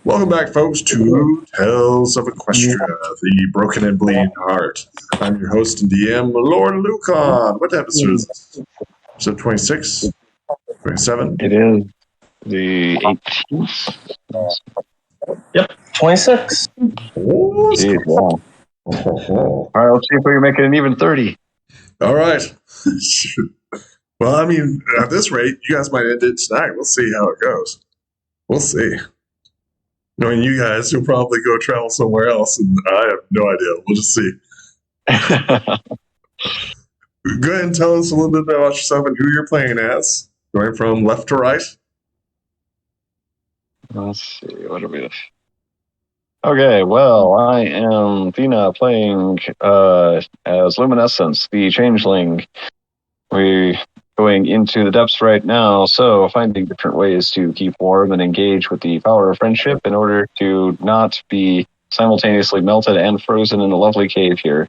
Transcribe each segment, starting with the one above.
Welcome back, folks, to Tales of Equestria, the Broken and Bleeding Heart. I'm your host and DM, Lord Lucon. What episode is this? Episode 26? 27? It is the 18th. Yep, 26. Oh, Jeez, wow. All right, let's see if we can make it an even 30. all right. Well, I mean, at this rate, you guys might end it tonight. We'll see how it goes. We'll see. Knowing you guys, you'll probably go travel somewhere else, and I have no idea. We'll just see. Go ahead and tell us a little bit about yourself and who you're playing as. Going from left to right. Let's see, what are we? Okay, well, I am Thina playing as Luminescence, the Changeling. We're going into the depths right now, so finding different ways to keep warm and engage with the power of friendship in order to not be simultaneously melted and frozen in a lovely cave here.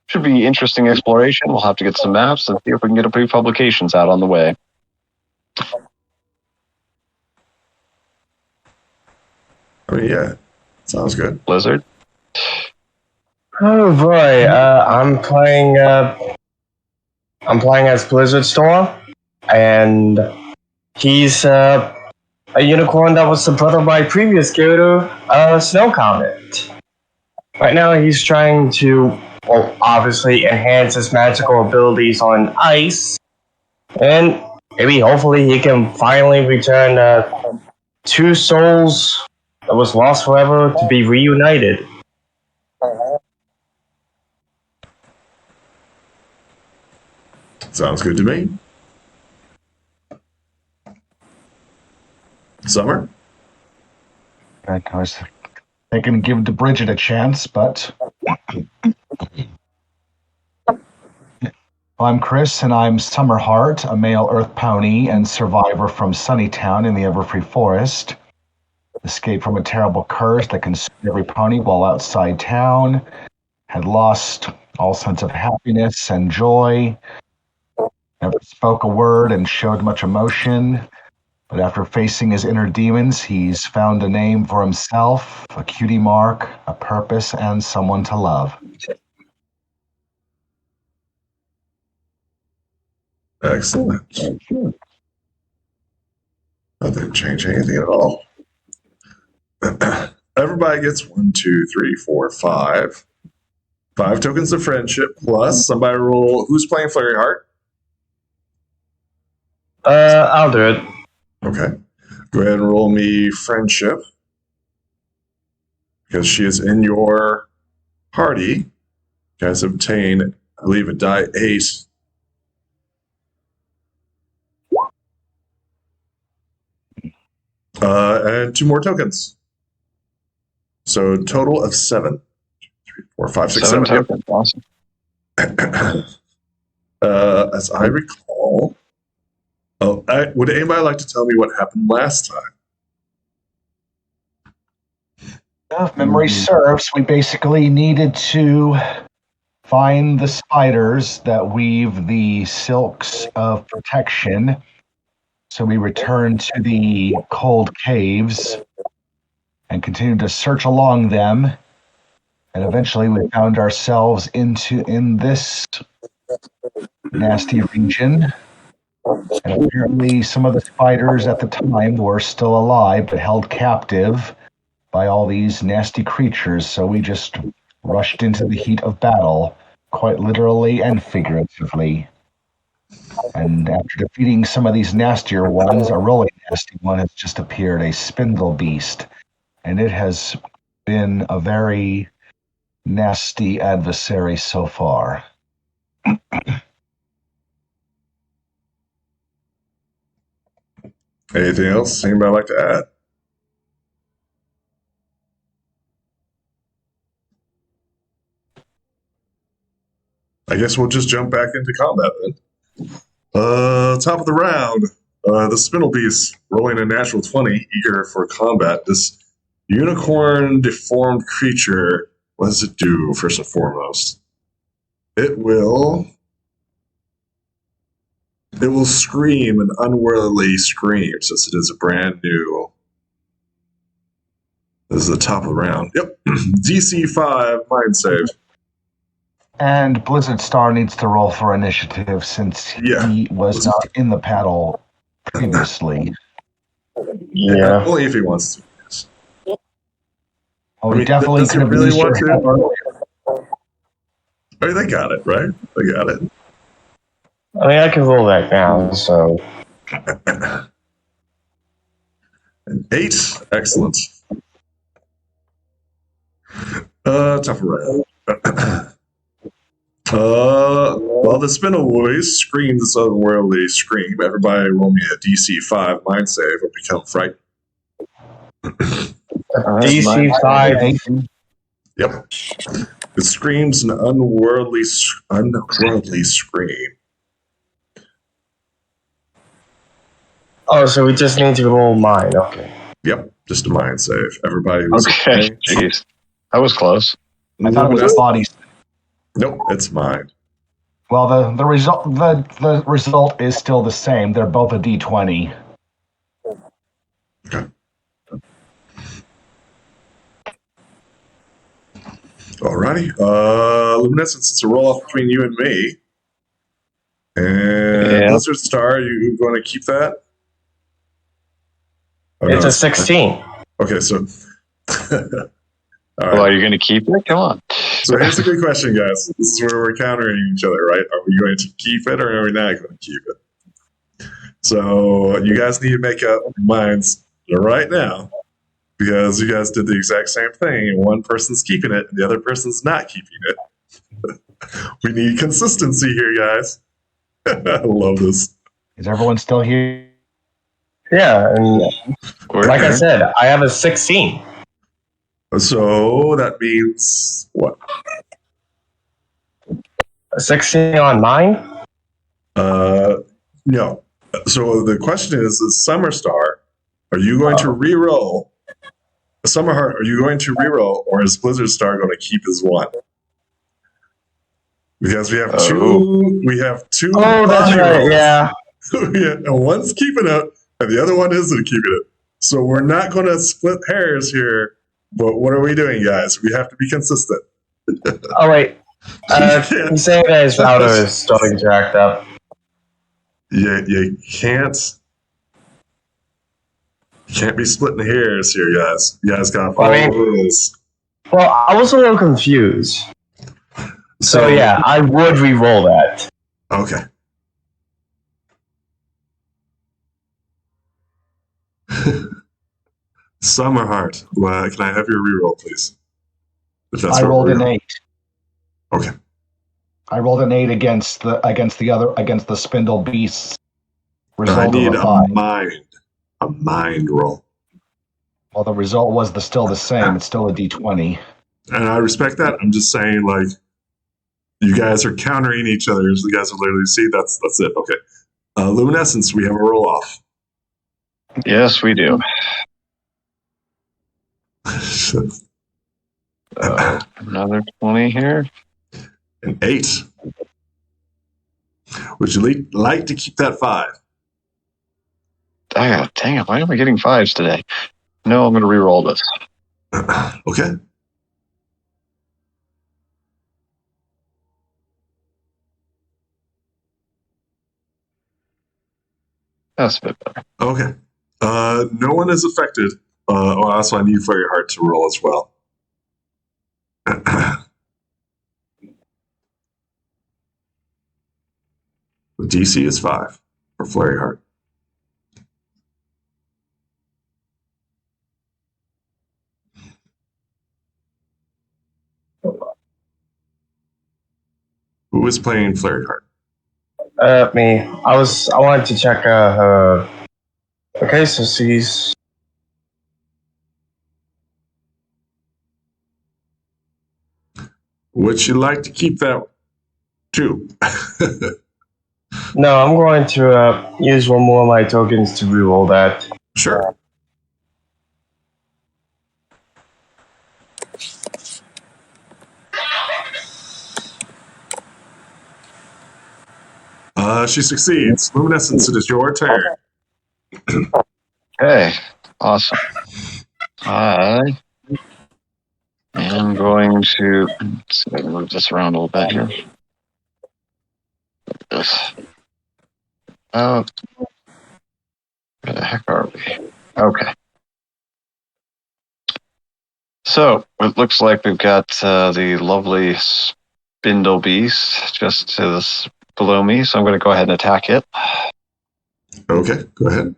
Should be interesting exploration. We'll have to get some maps and see if we can get a few publications out on the way. I mean, yeah, sounds good. Blizzard? Oh boy, I'm playing as Blizzard Storm, and he's a unicorn that was the brother of my previous character, Snow Comet. Right now, he's trying to, well, obviously enhance his magical abilities on ice, and maybe hopefully he can finally return two souls that was lost forever to be reunited. Sounds good to me. Summer? I was thinking to give Bridget a chance, but I'm Chris, and I'm Summerheart, a male Earth Pony and survivor from Sunnytown in the Everfree Forest. Escaped from a terrible curse that consumed every pony while outside town. Had lost all sense of happiness and joy. Never spoke a word and showed much emotion. But after facing his inner demons, he's found a name for himself, a cutie mark, a purpose, and someone to love. Excellent. That didn't change anything at all. Everybody gets 1, 2, 3, 4, 5. 5 tokens of friendship, plus somebody roll. Who's playing Flurry Heart? I'll do it. Okay. Go ahead and roll me friendship. Because she is in your party. You guys obtain, I believe, a die 8. And 2 more tokens. So total of 7. 2, 3, 4, 5, 6, 7. Tokens. Awesome. As I recall, would anybody like to tell me what happened last time? If memory serves, we basically needed to find the spiders that weave the silks of protection. So we returned to the cold caves and continued to search along them. And eventually we found ourselves in this nasty region. And apparently some of the spiders at the time were still alive, but held captive by all these nasty creatures. So we just rushed into the heat of battle, quite literally and figuratively. And after defeating some of these nastier ones, a really nasty one has just appeared, a spindle beast. And it has been a very nasty adversary so far. Anything else? Anybody like to add? I guess we'll just jump back into combat then. Top of the round, the Spindle Beast rolling a natural 20, eager for combat. This unicorn deformed creature, what does it do first and foremost? It will scream an unworldly scream since it is a brand new This is the top of the round. Yep. DC 5 mind save. And Blizzard Star needs to roll for initiative since he was not in the paddle previously. Yeah. Only if he wants to. Yes. Oh, he definitely does he could have really used want your to? help earlier. I mean, they got it, right? They got it. I mean, I can roll that now, so. An 8. Excellent. Tough round. While the spindle voice screams this unworldly scream, everybody roll me a DC 5 mind save or become frightened. DC 5. Yep. It screams an unworldly scream. Oh, so we just need to roll mine. Okay. Yep, just a mind save. Everybody was Okay, jeez. That was close. I thought it was bodies. Nope, it's mine. Well, the result is still the same. They're both a D20. Okay. Alrighty. Luminescence, it's a roll off between you and me. And Blizzard Star, you going to keep that? Oh, It's a 16. Okay, so. All right. Well, are you going to keep it? Come on. So here's a good question, guys. This is where we're countering each other, right? Are we going to keep it or are we not going to keep it? So you guys need to make up your minds right now because you guys did the exact same thing and one person's keeping it and the other person's not keeping it. We need consistency here, guys. I love this. Is everyone still here? Yeah, and like I said, I have a 16. So that means what? A 16 on mine? No. So the question is Summer Star, are you going to re-roll? Summer Heart, are you going to re-roll or is Blizzard Star going to keep his one? Because we have two. Oh, that's right, yeah. And one's keeping it and the other one isn't keeping it. So we're not going to split hairs here. But what are we doing, guys? We have to be consistent. Oh, wait. You say guys' router is starting to act up. You can't be splitting hairs here, guys. You guys got to follow the rules. Well, I was a little confused. So yeah, I would re-roll that. Okay. Summerheart, can I have your reroll, please? I rolled an 8. Okay. I rolled an 8 against the spindle beasts. I need a mind roll. Well, the result was still the same. It's still a D20. And I respect that. I'm just saying, like, you guys are countering each other. So you guys will literally see that's it. Okay. Luminescence, we have a roll off. Yes, we do. Another 20 here. An 8. Would you like to keep that 5? Dang it. Why am I getting 5s today? No, I'm going to re-roll this. Okay. That's a bit better. Okay. No one is affected. Also, I need Flurry Heart to roll as well. The DC is 5 for Flurry Heart. Who is playing Flurry Heart? Me. I wanted to check her. Okay, so she's. Would you like to keep that too? No, I'm going to use one more of my tokens to reroll that. Sure. She succeeds. Luminescence, it is your turn. Okay, awesome. I am going to let's see if I can move this around a little bit here. Oh, where the heck are we? Okay. So it looks like we've got the lovely spindle beast just below me. So I'm going to go ahead and attack it. Okay, go ahead.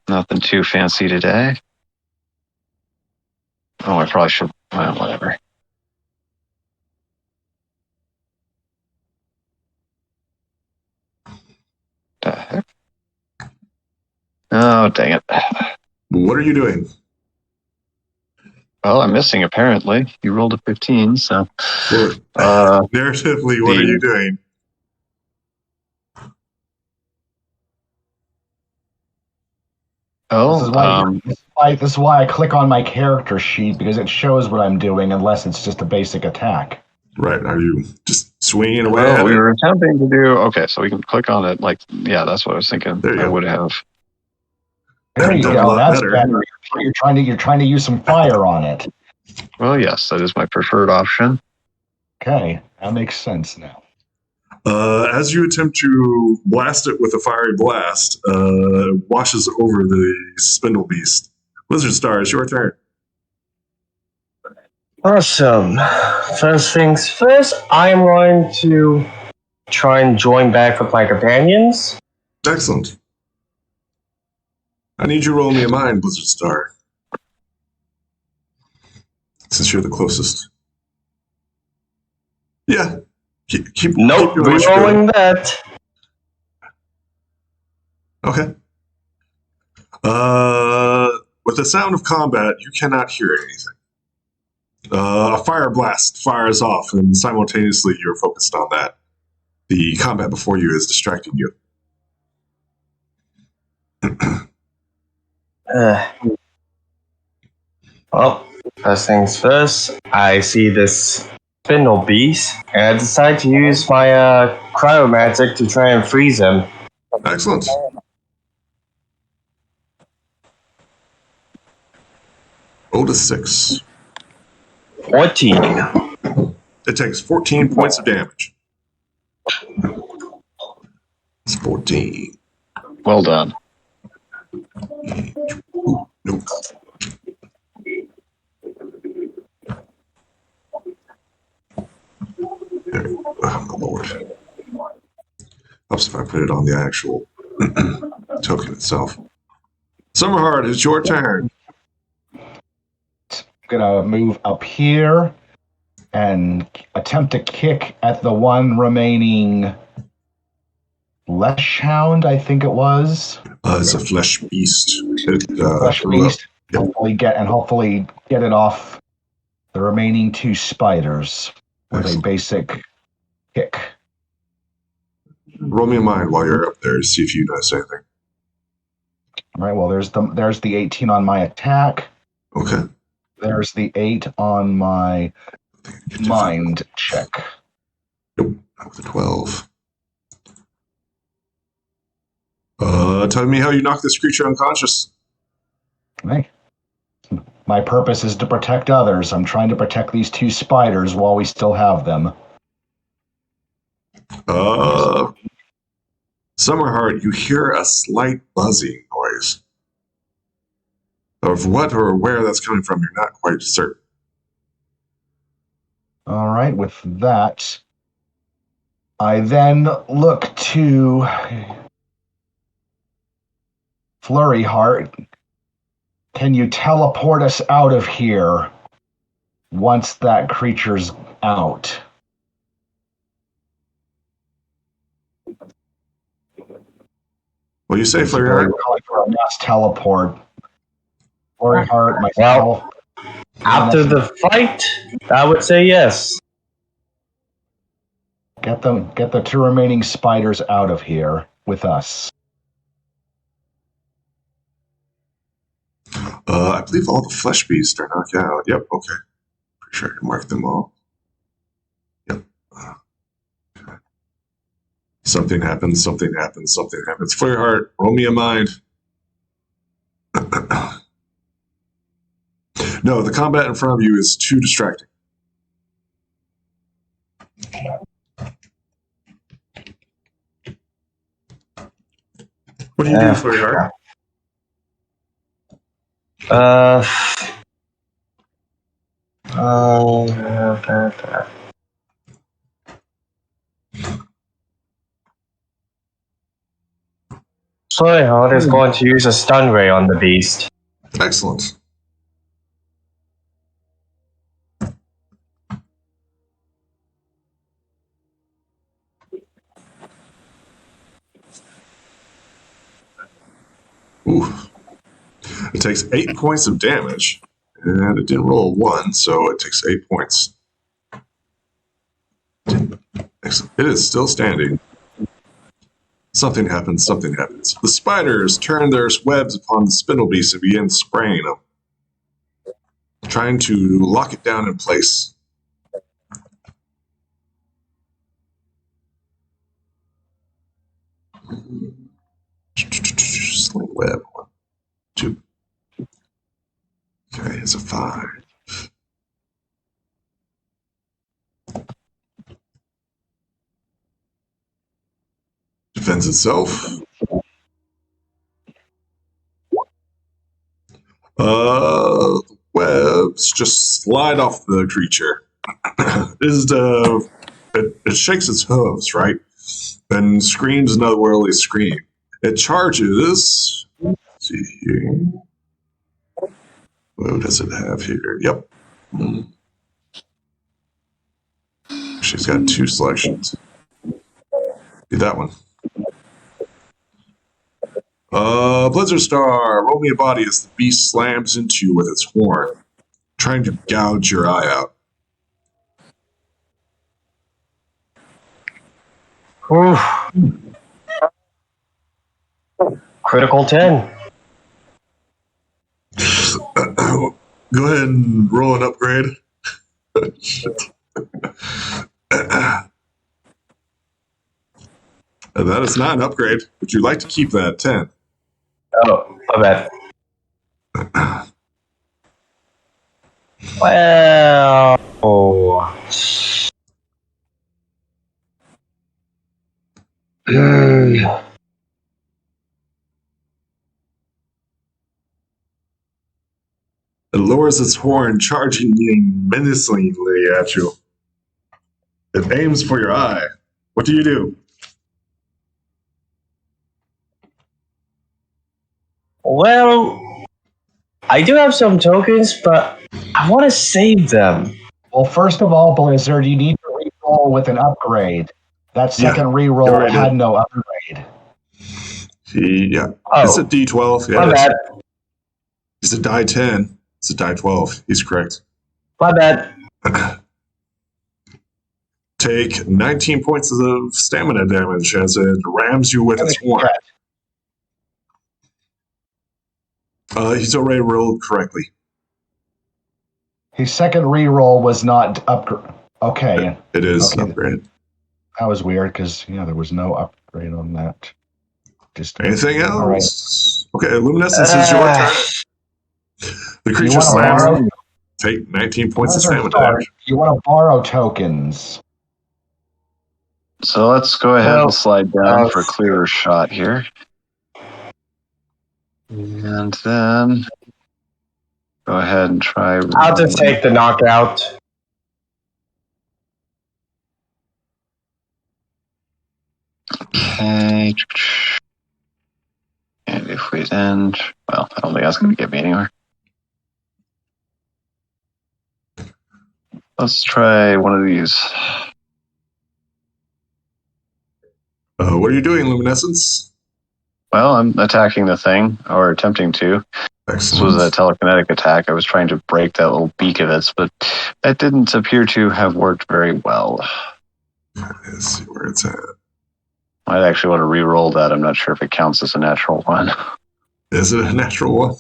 Nothing too fancy today. Oh, I probably should. Well, whatever. The heck? Oh, dang it. What are you doing? Well, I'm missing apparently. You rolled a 15, so. Narratively, what are you doing? Oh, this is why I click on my character sheet, because it shows what I'm doing unless it's just a basic attack. Right. Are you just swinging away? Well, we were attempting to do. Okay, so we can click on it. Like, yeah, that's what I was thinking. There you go. Would have. There you go. That's better. You're trying to use some fire on it. Well, yes, that is my preferred option. Okay, that makes sense now. As you attempt to blast it with a fiery blast, it washes over the spindle beast. Lizard Star, it's your turn. Awesome. First things first, I'm going to try and join back with my companions. Excellent. I need you to roll me a mind, Blizzard Star. Since you're the closest. Yeah. Keep Nope, re-rolling that. Okay. With the sound of combat, you cannot hear anything. A fire blast fires off, and simultaneously you're focused on that. The combat before you is distracting you. Well, first things first, I see this spindle beast, and I decide to use my cryomagic to try and freeze him. Excellent. Roll a 6. 14. It takes 14 points of damage. It's 14. Well done. Nope. Oh, my lord. Helps if I put it on the actual token itself. Summerheart, it's your turn. Gonna move up here and attempt to kick at the one remaining flesh hound, I think it was. It's a flesh beast. Flesh beast. Yep. Hopefully get it off the remaining two spiders with a basic kick. Roll me a mind while you're up there to see if you notice anything. All right. Well, there's the 18 on my attack. Okay. There's the 8 on my mind check. Nope, not with a 12. Tell me how you knock this creature unconscious. Hey. My purpose is to protect others. I'm trying to protect these two spiders while we still have them. Summerheart, you hear a slight buzzing noise. Of what or where that's coming from, you're not quite certain. All right, with that, I then look to Flurry Heart. Can you teleport us out of here once that creature's out? Well, you say Flurry Heart? For a mass teleport. Flurry Heart, myself. After the fight, I would say yes. Get the two remaining spiders out of here with us. I believe all the flesh beasts are knocked out. Yep, okay. Pretty sure I can mark them all. Yep. Okay. Something happens. Flurry Heart, roll me a mind. No, the combat in front of you is too distracting. What do you do, sweetheart? Sweetheart is going to use a stun ray on the beast. Excellent. Ooh. It takes 8 points of damage, and it didn't roll a 1, so it takes 8 points. Excellent. It is still standing. Something happens, something happens. The spiders turn their webs upon the spindle beast and begin spraying them, trying to lock it down in place. Sling web. 1, 2. Okay, it's a 5. Defends itself. Webs just slide off the creature. It shakes its hooves, right? And screams an otherworldly scream. It charges. Let's see here. What does it have here? Yep. She's got 2 selections. Do that one. Blizzard Star, roll me a body as the beast slams into you with its horn, trying to gouge your eye out. Oof. Critical 10. Go ahead and roll an upgrade. That is not an upgrade. Would you like to keep that 10? Oh, my bad. Well, It lowers its horn, charging menacingly at you. It aims for your eye. What do you do? well, I do have some tokens, but I want to save them. Well, first of all, Blizzard, you need to re-roll with an upgrade. That second re-roll had no upgrade. Yeah. Oh. It's a D12. Yeah, My bad. It's a die 10. It's a die 12. He's correct. My bad. Take 19 points of stamina damage as it rams you with its horn. He's already rolled correctly. His second re-roll was not upgrade. Okay. It is upgraded. That was weird because there was no upgrade on that. Just anything else? All right. Okay, Luminescence is your turn. The creature slams. Take 19 points of stamina damage. You want to borrow tokens. So let's go ahead and slide down for a clearer shot here. And then go ahead and try. I'll just take the knockout. Okay. And if we end, well, I don't think that's going to get me anywhere. Let's try one of these. What are you doing, Luminescence? Well, I'm attacking the thing, or attempting to. Excellent. This was a telekinetic attack. I was trying to break that little beak of its, but that didn't appear to have worked very well. Let's see where it's at. I actually want to re-roll that. I'm not sure if it counts as a natural one. Is it a natural one?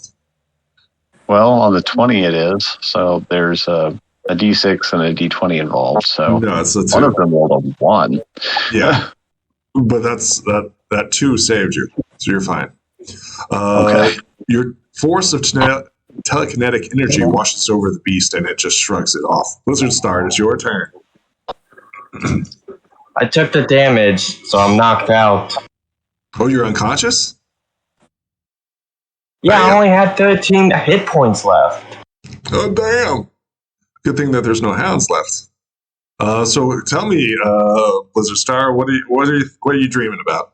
Well, on the 20 it is. So there's a D6 and a D20 involved. So no, it's a 2. One of them rolled a 1. Yeah. But that 2 saved you, so you're fine. Okay. Your force of telekinetic energy washes over the beast and it just shrugs it off. Blizzard Star, it's your turn. I took the damage, so I'm knocked out. Oh, you're unconscious? Yeah, I only had 13 hit points left. Oh, damn. Good thing that there's no hounds left. So tell me, Blizzard Star, what are you dreaming about?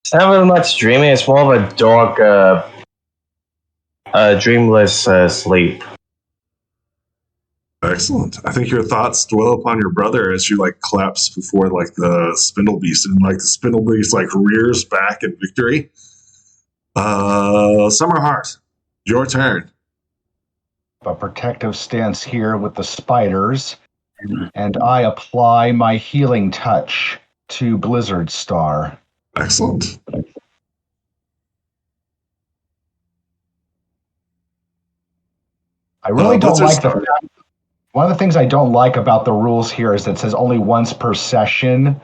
It's not really much dreaming. It's more of a dark, dreamless sleep. Excellent. I think your thoughts dwell upon your brother as you collapse before the spindle beast, and the spindle beast rears back in victory. Summerheart, your turn. A protective stance here with the spiders, and I apply my healing touch to Blizzard Star. Excellent. I really don't Blizzard like Star. one of the things I don't like about the rules here is that it says only once per session,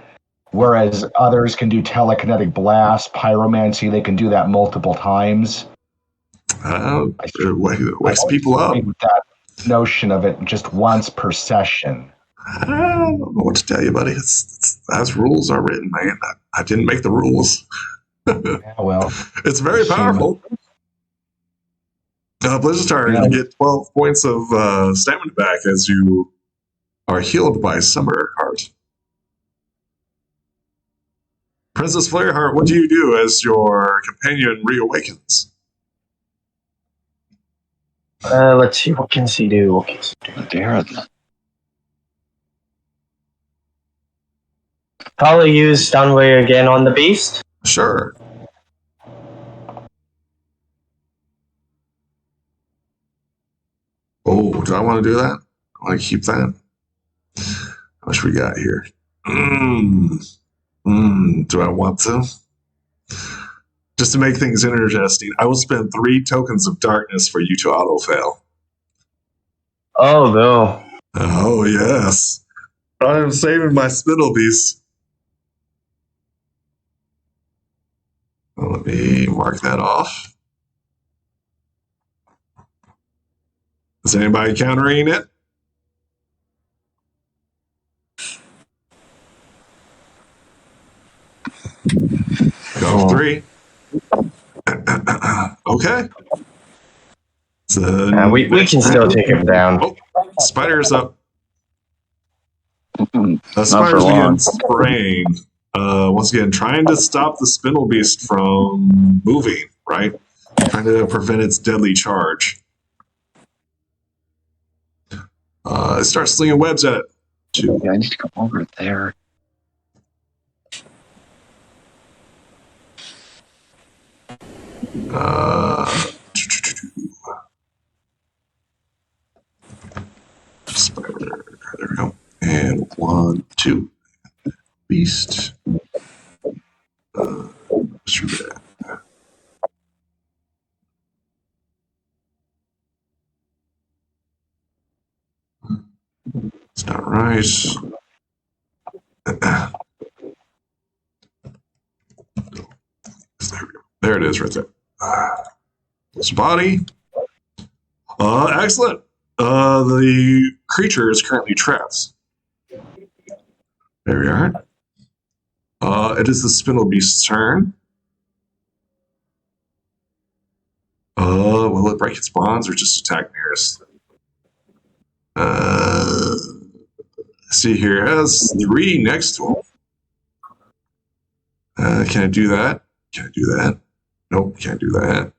whereas others can do telekinetic blast, pyromancy, they can do that multiple times. It wakes people up. That notion of it just once per session. I don't know what to tell you, buddy. It's as rules are written, man. I didn't make the rules. Yeah, well, It's very powerful. Blizzard Star, you get 12 points of stamina back as you are healed by Summerheart. Princess Flareheart, what do you do as your companion reawakens? Let's see, what can she do? Probably use Stunway again on the beast. Sure. Oh, do I want to do that? I want to keep that. How much we got here? Do I want to? Just to make things interesting, I will spend 3 tokens of darkness for you to auto-fail. Oh, no. Oh, yes. I am saving my spindle beast. Well, let me mark that off. Is anybody countering it? Go 3. Okay. So, we can still take him down. Oh, spider's up. Not for Spiders begin long. spraying. Once again, trying to stop the spindle beast from moving, right? Trying to prevent its deadly charge. It starts slinging webs at it. Yeah, I need to go over there. Spider. There we go. And 1, 2. Beast. Shoot that. It's not right. There it is, right there. This body. Excellent. The creature is currently trapped. There we are. It is the spindle beast's turn. Will it break its bonds or just attack nearest? See here, it has 3 next to him. Can I do that? Can I do that? Nope, can't do that.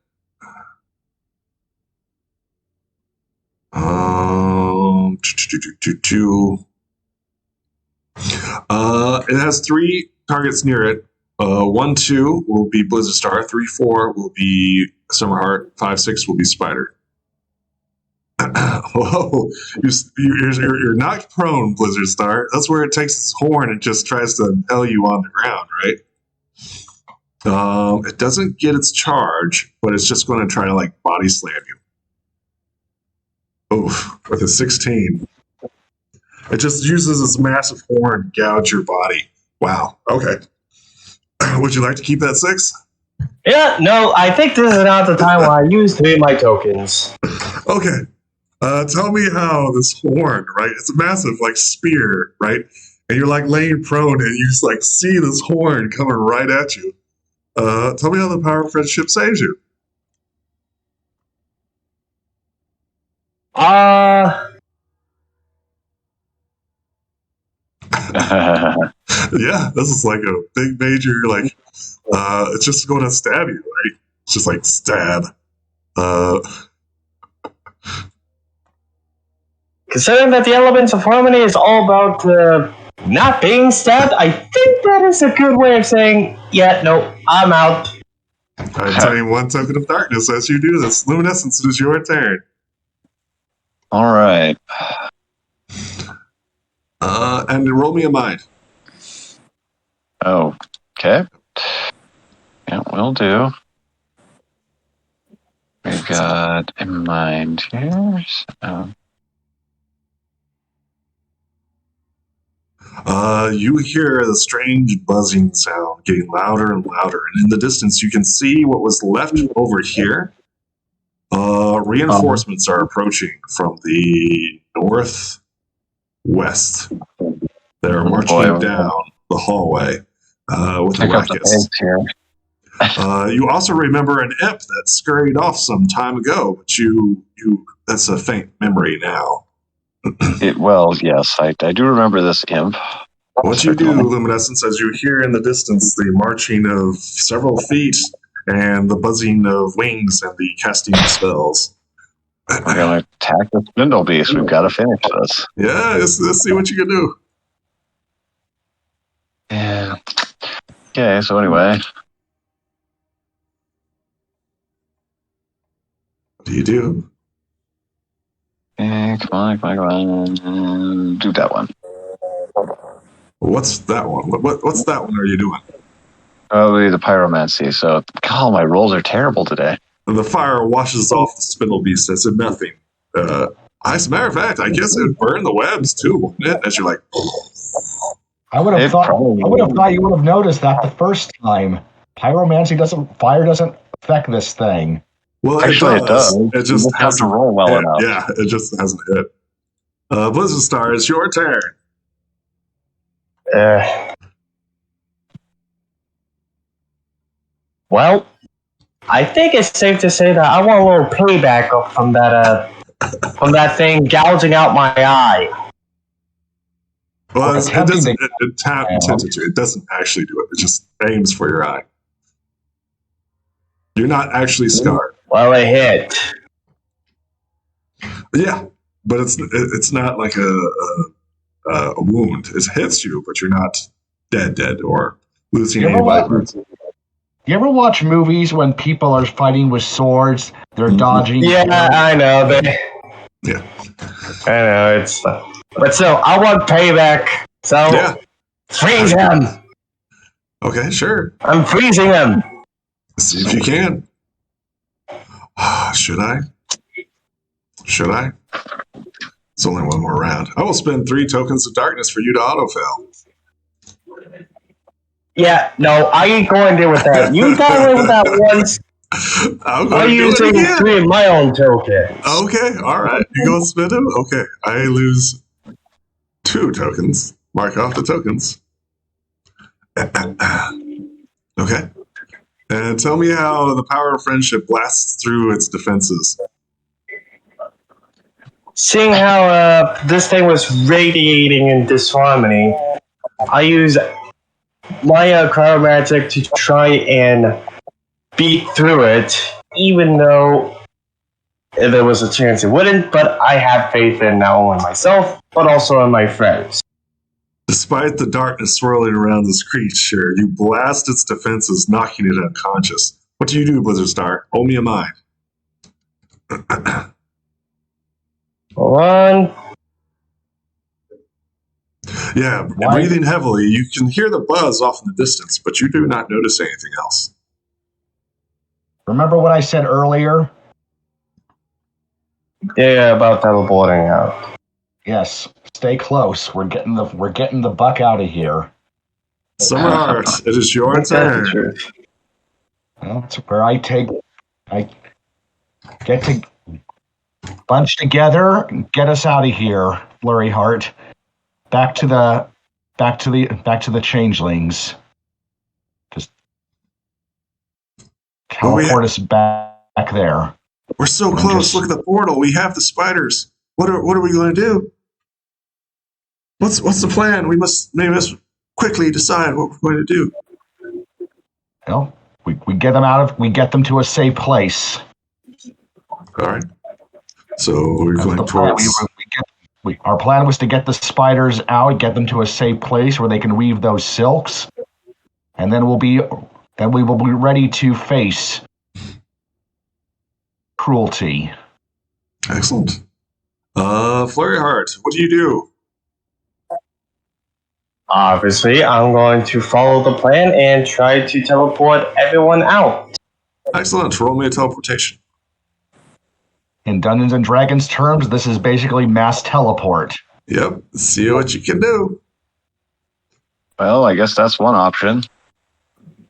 It has 3 targets near it. 1, 2 will be Blizzard Star. 3, 4 will be Summerheart. 5, 6 will be Spider. Whoa! You're knocked prone, Blizzard Star. That's where it takes its horn and just tries to impale you on the ground, right? It doesn't get its charge, but it's just going to try to body slam you. Oof, with a 16. It just uses its massive horn to gouge your body. Wow. Okay. Would you like to keep that 6? Yeah, no, I think this is not the time when I use 3 of my tokens. Okay. Tell me how this horn, right? It's a massive, like, spear, right? And you're, like, laying prone, and you just, like, see this horn coming right at you. Tell me how the power of friendship saves you. Yeah, this is like a big major, like, it's just going to stab you, right? It's just like stab. Considering that the Elements of Harmony is all about not being stabbed, I think that is a good way of saying, yeah, no, I'm out. I tell you 1 token of darkness as you do this. Luminescence, it is your turn. All right. And roll me a mind. Oh, okay. Yeah, will do. We've got a mind here. So. You hear the strange buzzing sound getting louder and louder, and in the distance you can see what was left over here. Reinforcements are approaching from the northwest. They're marching down the hallway with a ruckus. You also remember an imp that scurried off some time ago, but that's a faint memory now. Yes, I do remember this imp. What you do, Luminescence, as you hear in the distance the marching of several feet and the buzzing of wings and the casting of spells. We're going to attack the spindle beast. We've got to finish this. Yeah, let's see what you can do. Yeah. Okay, so anyway. What do you do? Come on. Do that one. What's that one? What's that one are you doing? Probably the pyromancy. So, God, my rolls are terrible today. The fire washes off the spindle beast as if nothing. As a matter of fact, I guess it would burn the webs too, wouldn't it? As you're like, I would have thought you would have noticed that the first time. Fire doesn't affect this thing. Well, actually, it does. It just hasn't roll well enough. Yeah, it just hasn't hit. Blizzard Star, it's your turn. Well, I think it's safe to say that I want a little payback from that thing gouging out my eye. Well, it doesn't. It doesn't actually do it. It just aims for your eye. You're not actually scarred. Well, it hit. Yeah, but it's not like a wound. It hits you, but you're not dead, or losing any life. You ever watch movies when people are fighting with swords? They're dodging. Yeah, I know. Yeah, I know. But still, I want payback. So, freeze him. Okay, sure. I'm freezing him. See if you can. Should I? It's only one more round. I will spend 3 tokens of darkness for you to autofill. Yeah, no, I ain't going there with that. You got away with that once. I'm using 3 of my own tokens. Okay, all right. You go and spend them? Okay, I lose 2 tokens. Mark off the tokens. Okay. And tell me how the power of friendship blasts through its defenses. Seeing how this thing was radiating in disharmony, I use my cryo magic to try and beat through it, even though there was a chance it wouldn't, but I have faith in not only myself, but also in my friends. Despite the darkness swirling around this creature, you blast its defenses, knocking it unconscious. What do you do, Blizzard Star? Hold me a mind. Hold on. Yeah, breathing heavily, you can hear the buzz off in the distance, but you do not notice anything else. Remember what I said earlier? Yeah, about teleporting out. Yes, stay close. We're getting the buck out of here. Summer Heart, it is your turn. Well, that's where I get to bunch together and get us out of here, Flurry Heart. Back to the changelings. Just teleport us back there. We're so close. Look at the portal. We have the spiders. What are we going to do? What's the plan? We must quickly decide what we're going to do. Well, we get them to a safe place. All right. So we're going towards. Our plan was to get the spiders out, get them to a safe place where they can weave those silks, and then we will be ready to face cruelty. Excellent. Flurry Heart, what do you do? Obviously, I'm going to follow the plan and try to teleport everyone out. Excellent. Roll me a teleportation. In Dungeons and Dragons terms, this is basically mass teleport. Yep. See what you can do. Well, I guess that's one option.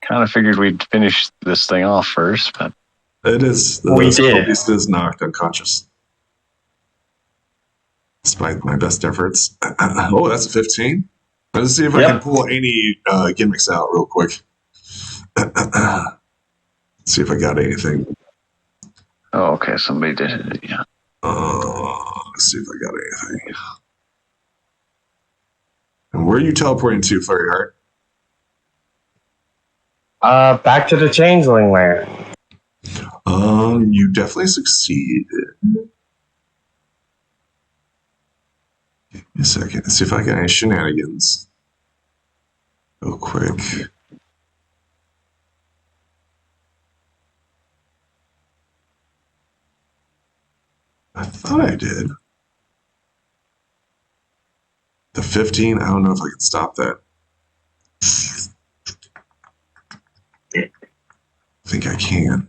Kind of figured we'd finish this thing off first, but it is. We did. Beast is knocked unconscious. Despite my best efforts. Oh, that's a 15. Let's see if I can pull any gimmicks out real quick. See if I got anything. oh, okay, somebody did it. Yeah. Let's see if I got anything. And where are you teleporting to, Flurry Heart? Back to the Changeling land. You definitely succeeded. Give me a second. Let's see if I got any shenanigans. Real quick. I thought I did. The 15, I don't know if I can stop that. I think I can.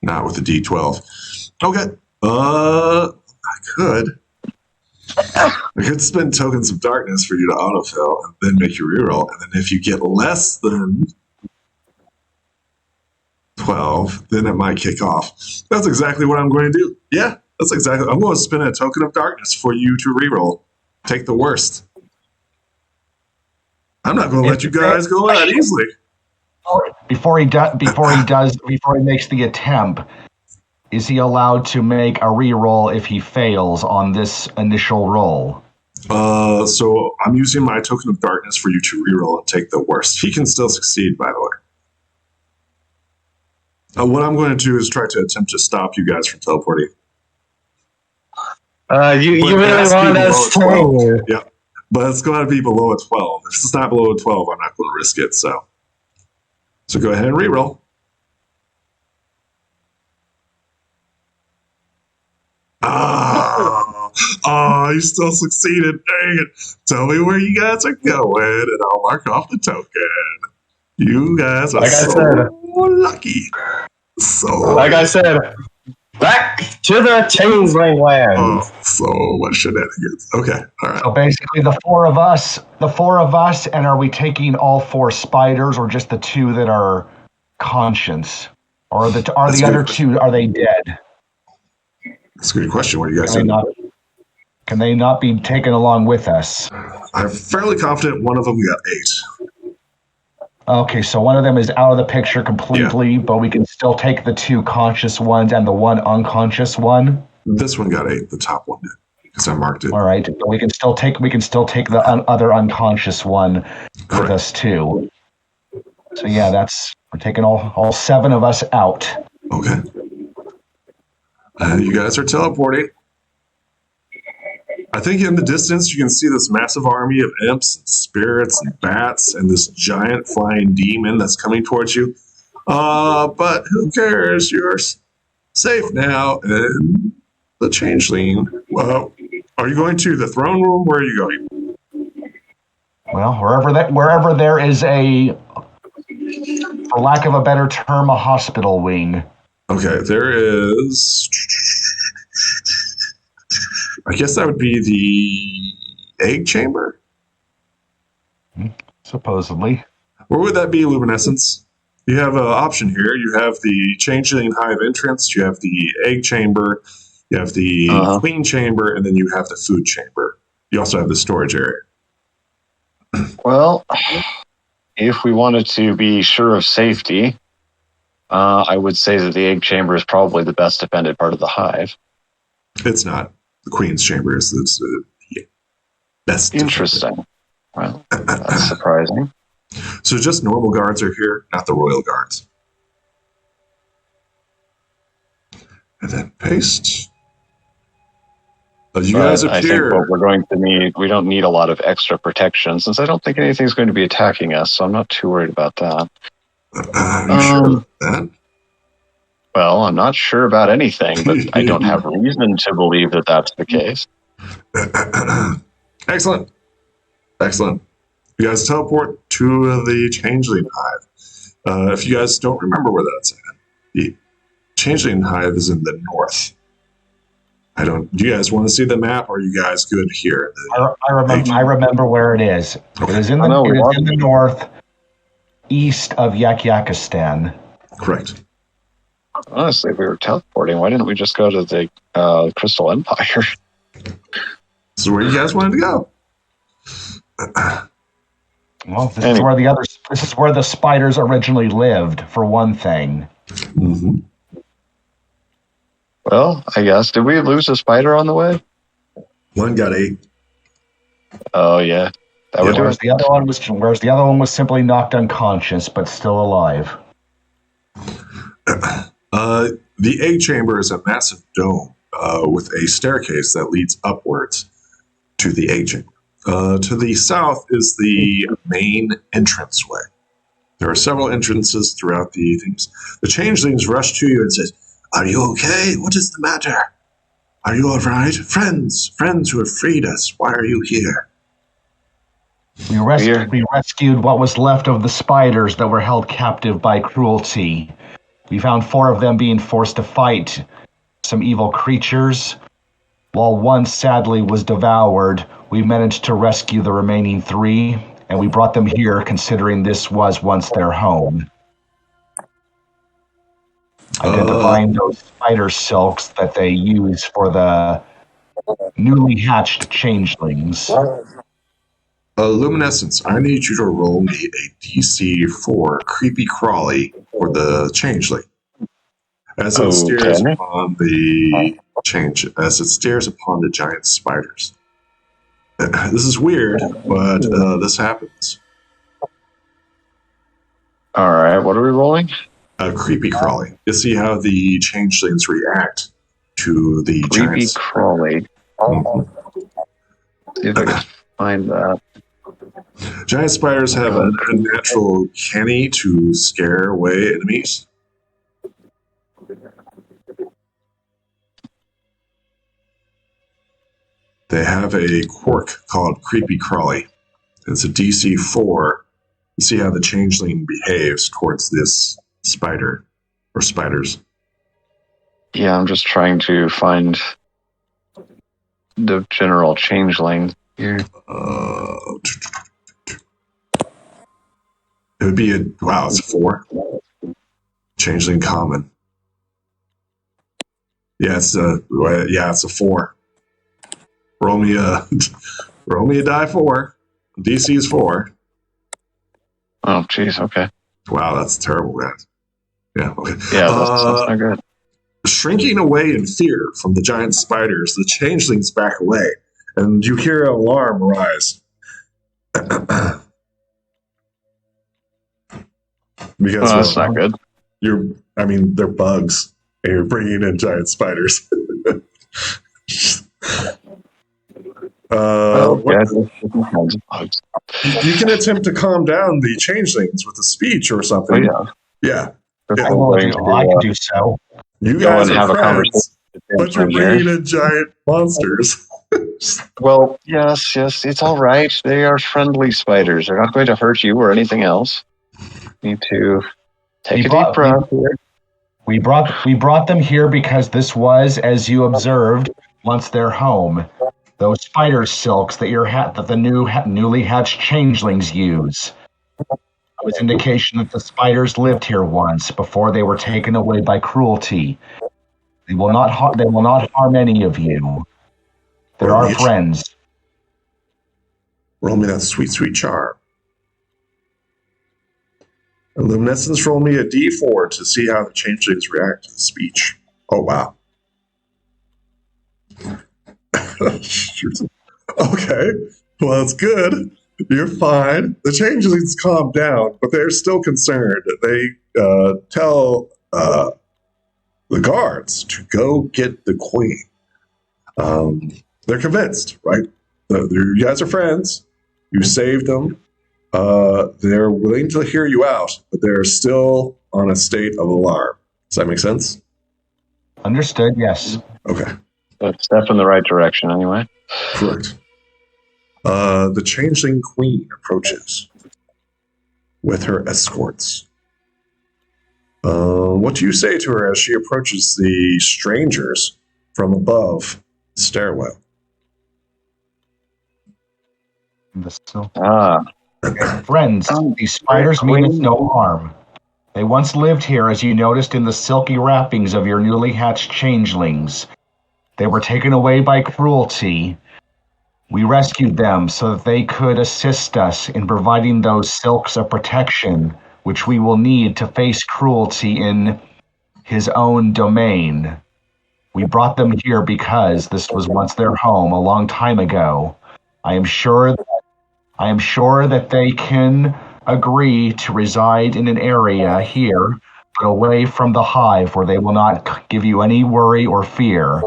Not with the D12. Okay. I could. I could spend tokens of darkness for you to autofill and then make your reroll. And then if you get less than 12, then it might kick off. That's exactly what I'm going to do. Yeah, that's exactly. I'm going to spend a token of darkness for you to reroll. Take the worst. I'm not going to let you guys go that easily. Before he makes the attempt, is he allowed to make a reroll if he fails on this initial roll? So I'm using my token of darkness for you to reroll and take the worst. He can still succeed, by the way. What I'm going to do is try to attempt to stop you guys from teleporting. You really want us to? Yeah, but it's going to be below a 12. If it's not below a 12, I'm not going to risk it. So go ahead and reroll. You still succeeded. Dang it. Tell me where you guys are going, and I'll mark off the token. You guys are lucky. Like I said, back to the Changeling land. Oh, so much shenanigans. Okay, all right. So basically, the four of us, and are we taking all 4 spiders, or just the 2 that are conscious, or are the other 2? Are they dead? That's a good question. What do you guys think? Can they not be taken along with us? I'm fairly confident one of them got 8. Okay, so one of them is out of the picture completely, but we can still take the 2 conscious ones and the 1 unconscious one. This one got 8. The top one did, because I marked it. All right, but we can still take the other unconscious one with us too. So yeah, we're taking all 7 of us out. Okay. You guys are teleporting. I think in the distance you can see this massive army of imps and spirits and bats and this giant flying demon that's coming towards you. But who cares? You're safe now. And the changeling. Well, are you going to the throne room? Where are you going? Well, wherever there is a, for lack of a better term, a hospital wing. Okay, there is. I guess that would be the egg chamber? Supposedly. Where would that be, Luminescence? You have an option here. You have the Changeling Hive entrance, you have the egg chamber, you have the queen chamber, and then you have the food chamber. You also have the storage area. Well, if we wanted to be sure of safety, I would say that the egg chamber is probably the best defended part of the hive. It's not. The queen's chamber is the best. Interesting. Well, that's surprising. So just normal guards are here, not the royal guards. And then paste. As you guys appear, I think what we're going to need, we don't need a lot of extra protection, since I don't think anything's going to be attacking us, so I'm not too worried about that. Are you sure about that? Well, I'm not sure about anything, but I don't have reason to believe that that's the case. Excellent. Excellent. You guys teleport to the Changeling Hive. If you guys don't remember where that's at, the Changeling Hive is in the north. Do you guys want to see the map, or are you guys good here? I remember where it is. Okay. It is in the north, east of Equestria. Correct. Honestly, if we were teleporting, why didn't we just go to the Crystal Empire? This is where you guys wanted to go. Well, this is where the spiders originally lived, for one thing. Mm-hmm. Well, I guess. Did we lose a spider on the way? One got 8. Oh, yeah. That would do Whereas it. the other one was simply knocked unconscious, but still alive. The egg chamber is a massive dome with a staircase that leads upwards to the egg chamber. To the south is the main entranceway. There are several entrances throughout the things. The changelings rush to you and says, "Are you okay? What is the matter? Are you all right? Friends who have freed us. Why are you here?" We rescued what was left of the spiders that were held captive by cruelty. We found 4 of them being forced to fight some evil creatures. While one sadly was devoured, we managed to rescue the remaining 3, and we brought them here considering this was once their home. Identifying those spider silks that they use for the newly hatched changelings. Luminescence, I need you to roll me a DC 4 creepy crawly for the changeling. As it stares upon the giant spiders. This is weird, but this happens. All right, what are we rolling? Creepy crawly. To see how the changelings react to the Creepy giants. crawly. Mm-hmm. See if I can find that. Giant spiders have an unnatural canny to scare away enemies. They have a quirk called Creepy Crawly. It's a DC 4 to see how the changeling behaves towards this spider or spiders. Yeah, I'm just trying to find the general changeling here. It would be it's a 4. Changeling common. Yeah, it's a 4. Roll me a die 4. DC is 4. Oh, jeez, okay. Wow, that's terrible, man. Yeah, okay. Yeah, that's not good. Shrinking away in fear from the giant spiders, the changelings back away, and you hear an alarm rise. Because that's not good. They're bugs, and you're bringing in giant spiders. You can attempt to calm down the changelings with a speech or something. Oh, yeah. I can do so. You guys are friends, but you're bringing in giant monsters. Well, yes, it's all right. They are friendly spiders. They're not going to hurt you or anything else. Need to take a deep breath here. We brought them here because this was, as you observed, once their home. Those spider silks that the newly hatched changelings use. It was indication that the spiders lived here once before they were taken away by cruelty. They will not harm any of you. They're our friends. Roll me that sweet, sweet charm. And Luminescence, roll me a d4 to see how the changelings react to the speech. Oh, wow. Okay, well, it's good. You're fine. The changelings calm down, but they're still concerned. They tell the guards to go get the queen. They're convinced, right? You guys are friends. You saved them. They're willing to hear you out, but they're still on a state of alarm. Does that make sense? Understood, yes. Okay. A step in the right direction, anyway. Correct. The changeling queen approaches with her escorts. What do you say to her as she approaches the strangers from above the stairwell? Friends, these spiders mean us no harm. They once lived here, as you noticed in the silky wrappings of your newly hatched changelings. They were taken away by cruelty. We rescued them so that they could assist us in providing those silks of protection, which we will need to face cruelty in his own domain. We brought them here because this was once their home a long time ago. I am sure that they can agree to reside in an area here, but away from the hive where they will not give you any worry or fear.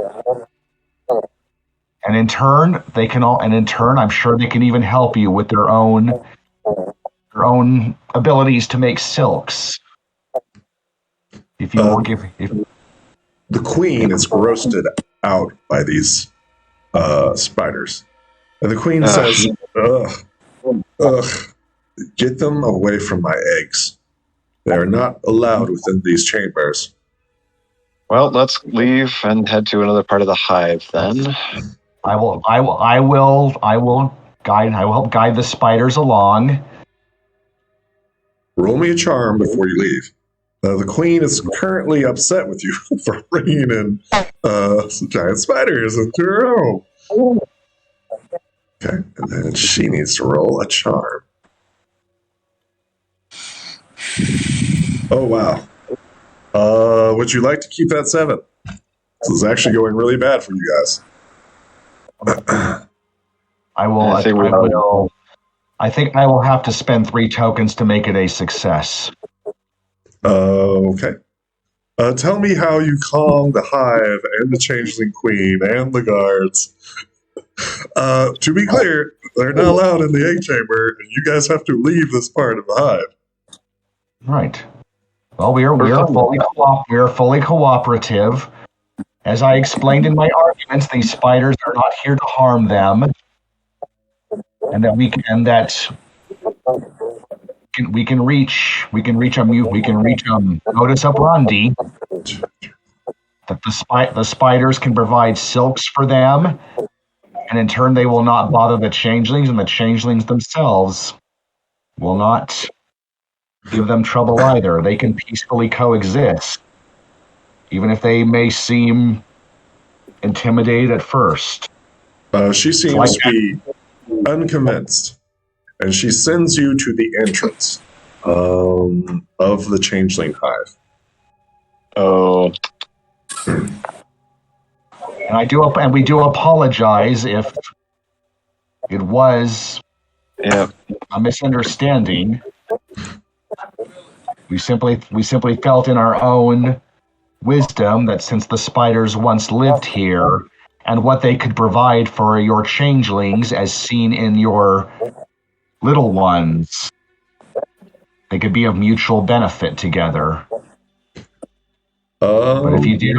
And in turn, I'm sure they can even help you with their own abilities to make silks. The queen is roasted out by these spiders. And the queen says, get them away from my eggs. They are not allowed within these chambers. Well, let's leave and head to another part of the hive then. I will help guide the spiders along. Roll me a charm before you leave. The queen is currently upset with you for bringing in some giant spiders into her home. Okay, and then she needs to roll a charm. Oh, wow. Would you like to keep that 7? This is actually going really bad for you guys. I think I will have to spend 3 tokens to make it a success. Okay. Tell me how you calm the hive and the changeling queen and the guards. To be clear, they're not allowed in the egg chamber, and you guys have to leave this part of the hive. Right. Well, we are fully cooperative. As I explained in my arguments, these spiders are not here to harm them, and that we can reach a modus operandi. That the spiders can provide silks for them, and in turn they will not bother the changelings, and the changelings themselves will not give them trouble either. They can peacefully coexist, even if they may seem intimidated at first. She seems to be unconvinced, and she sends you to the entrance of the changeling hive. Oh. And we do apologize if it was a misunderstanding. We simply felt in our own wisdom that since the spiders once lived here, and what they could provide for your changelings as seen in your little ones, they could be of mutual benefit together. But if you do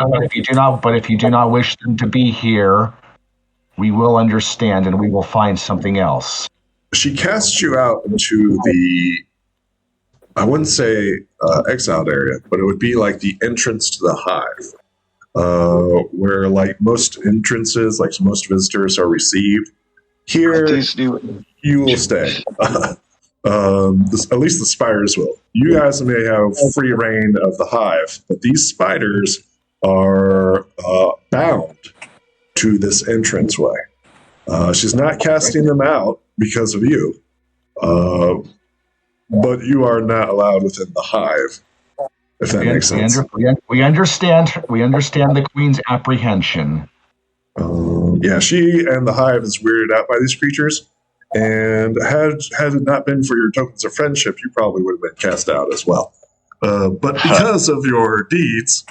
not wish them to be here, we will understand and we will find something else. She casts you out into the, I wouldn't say exiled area, but it would be like the entrance to the hive. where like most entrances, like most visitors are received. Here, you will stay. At least the spiders will. You guys may have free reign of the hive, but these spiders are bound to this entranceway. She's not casting them out because of you, but you are not allowed within the hive. If that makes sense. We understand the Queen's apprehension. Yeah, she and the hive is weirded out by these creatures, and had it not been for your tokens of friendship, you probably would have been cast out as well. But because of your deeds,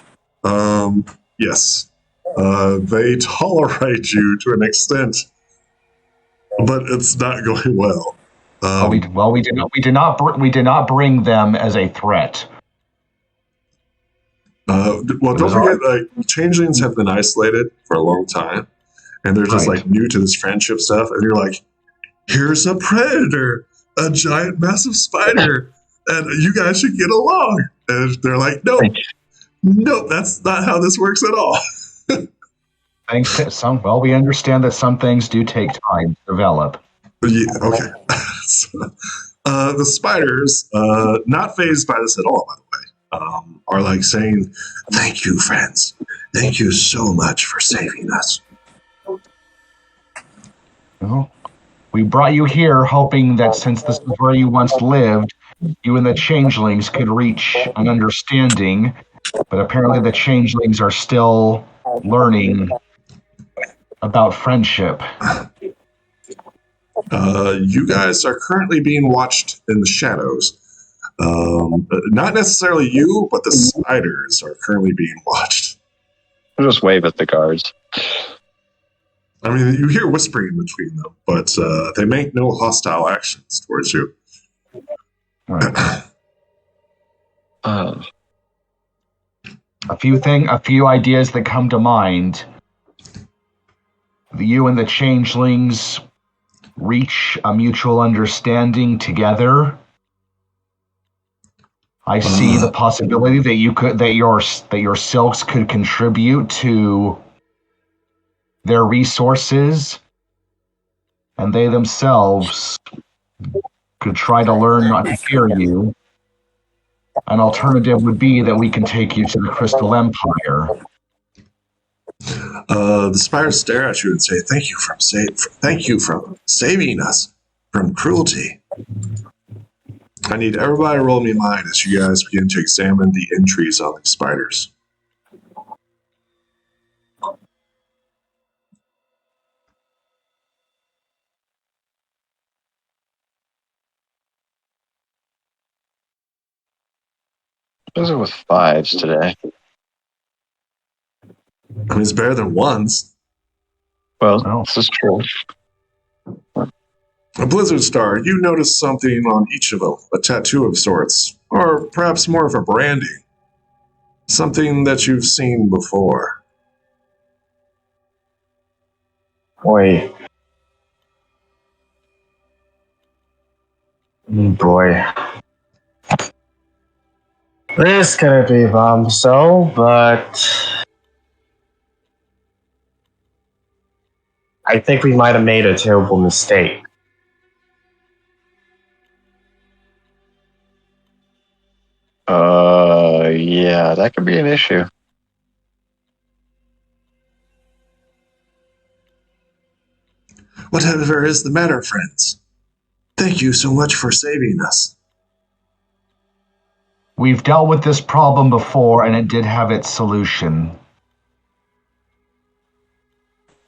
yes, they tolerate you to an extent, but it's not going well. We did not bring them as a threat. Well, don't forget, like, changelings have been isolated for a long time, and they're just like new to this friendship stuff. And you're like, "Here's a predator, a giant, massive spider, and you guys should get along." And they're like, "Nope, that's not how this works at all." Thanks to we understand that some things do take time to develop. Yeah, okay. So, the spiders, not phased by this at all, by the way. Are like saying, "Thank you, friends. Thank you so much for saving us." Well, we brought you here hoping that since this is where you once lived, you and the changelings could reach an understanding, but apparently the changelings are still learning about friendship. You guys are currently being watched in the shadows. Not necessarily you, but the spiders are currently being watched. I'll just wave at the guards. I mean, you hear whispering between them, but they make no hostile actions towards you. Right. A few ideas that come to mind. You and the changelings reach a mutual understanding together. I see the possibility that your silks could contribute to their resources, and they themselves could try to learn not to fear you. An alternative would be that we can take you to the Crystal Empire. The spiders stare at you and say, "Thank you for saving us from cruelty." I need everybody to roll me a mind as you guys begin to examine the entries on these spiders. Those are with 5s today. I mean, it's better than ones. Well, this is true. A Blizzard Star, you notice something on each of them, a tattoo of sorts, or perhaps more of a branding. Something that you've seen before. Boy. Boy. This could be but I think we might have made a terrible mistake. Yeah, that could be an issue. Whatever is the matter, friends? Thank you so much for saving us. We've dealt with this problem before, and it did have its solution.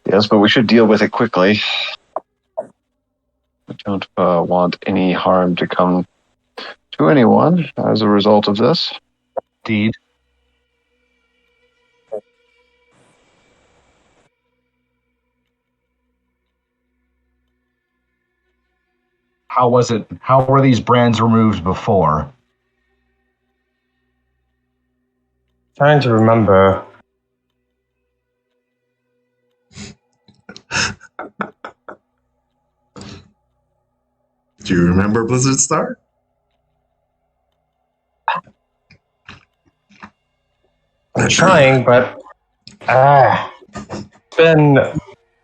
Yes, but we should deal with it quickly. We don't want any harm to come to anyone as a result of this. Indeed. How was it? How were these brands removed before? Trying to remember. Do you remember Blizzard Star? I'm trying, but It's been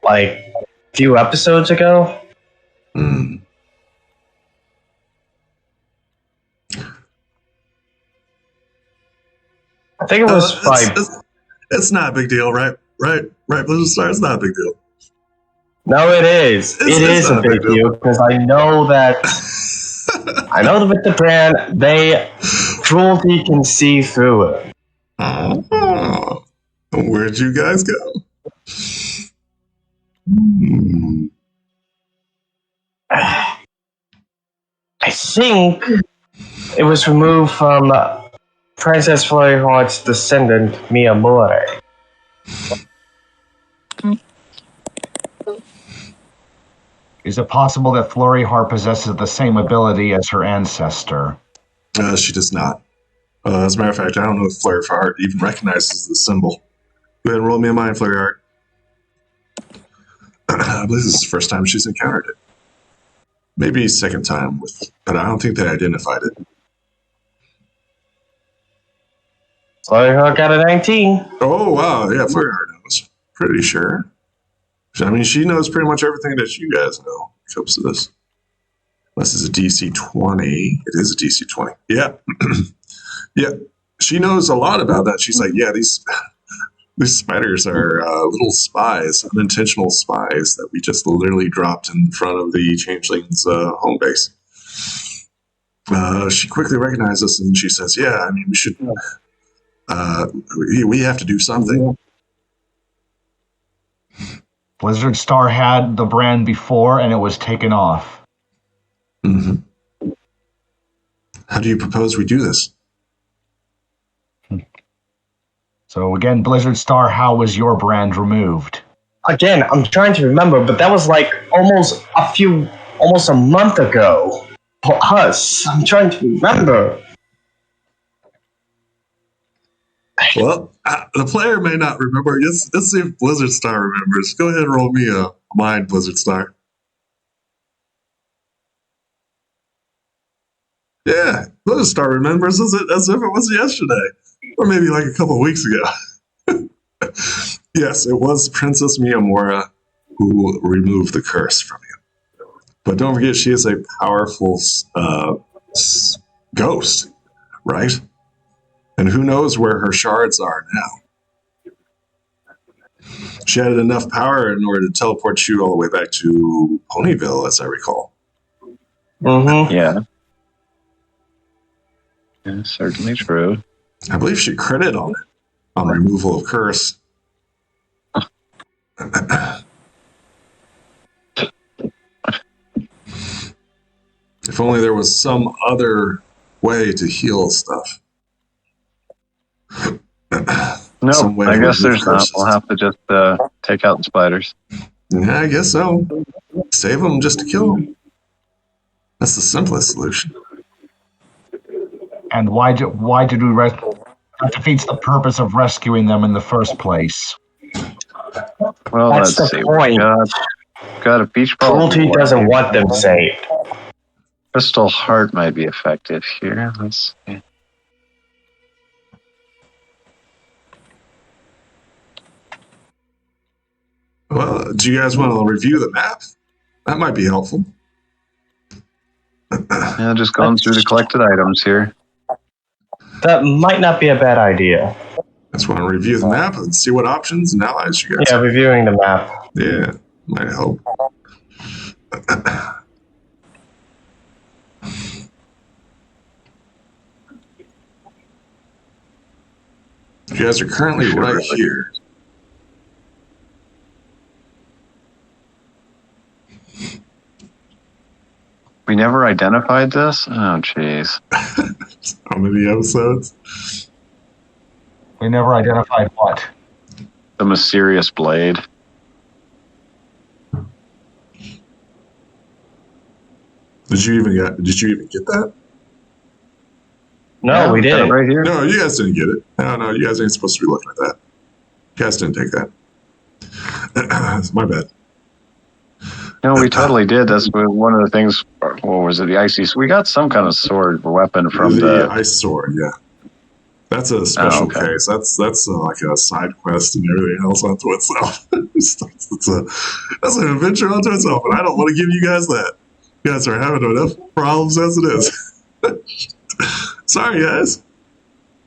like a few episodes ago. Hmm. I think it was like. It's not a big deal, right? Right, Blizzard Star. It's not a big deal. No, it is. It is a big deal because I know that. I know that with the brand, cruelty can see through it. Oh, where'd you guys go? Hmm. I think it was removed from Princess Florryheart's descendant, Miyamura. Is it possible that Flurryheart possesses the same ability as her ancestor? She does not. As a matter of fact, I don't know if Flurryheart even recognizes the symbol. Go ahead and roll me a mind, Flurryheart. I believe this is the first time she's encountered it. Maybe second time, but I don't think they identified it. Flurryheart got a 19. Oh, wow. Yeah, Flurryheart knows. Pretty sure. I mean, she knows pretty much everything that you guys know when it comes to this. Unless it's a DC 20. It is a DC 20. Yeah. Yeah. She knows a lot about that. She's like, yeah, these spiders are little spies, unintentional spies that we just literally dropped in front of the Changeling's home base. She quickly recognizes us and she says, yeah, I mean, we should... we have to do something. Blizzard Star had the brand before and it was taken off. Mm-hmm. How do you propose we do this? So again, Blizzard Star, how was your brand removed? Again, I'm trying to remember, but that was like almost a month ago for us. I'm trying to remember. Well, the player may not remember. Let's see if Blizzard Star remembers. Go ahead and roll me a mind, Blizzard Star. Yeah, Blizzard Star remembers as if it was yesterday. Or maybe like a couple of weeks ago. Yes, it was Princess Miyamura who removed the curse from you. But don't forget, she is a powerful ghost, right? And who knows where her shards are now. She had enough power in order to teleport you all the way back to Ponyville, as I recall. Mm-hmm. Yeah. Yeah, certainly true. I believe she critted on it, on removal of curse. If only there was some other way to heal stuff. No, I guess there's not. We'll have to just take out the spiders. Yeah, I guess so. Save them just to kill them. That's the simplest solution. And why did we that defeats the purpose of rescuing them in the first place? Well, That's let's the see. point. Got a peach ball. Cruelty doesn't want them saved. Crystal Heart might be effective here. Let's see. Well, do you guys want to review the map? That might be helpful. Yeah, just going through the collected items here. That might not be a bad idea. Just want to review the map and see what options and allies you guys Yeah, reviewing the map. Yeah, might help. You guys are currently right here. We never identified this? Oh, jeez. How many episodes? We never identified what? The mysterious blade. Did you even get that? No, Yeah, we didn't. Right here. No, you guys didn't get it. No, you guys ain't supposed to be looking at that. You guys didn't take that. It's my bad. No, we totally did. That's one of the things. What was it? The icy. We got some kind of sword or weapon from the ice sword. Yeah. That's a special okay. case. That's like a side quest and everything else unto itself. That's an adventure unto itself, and I don't want to give you guys that. You guys are having enough problems as it is. Sorry, guys.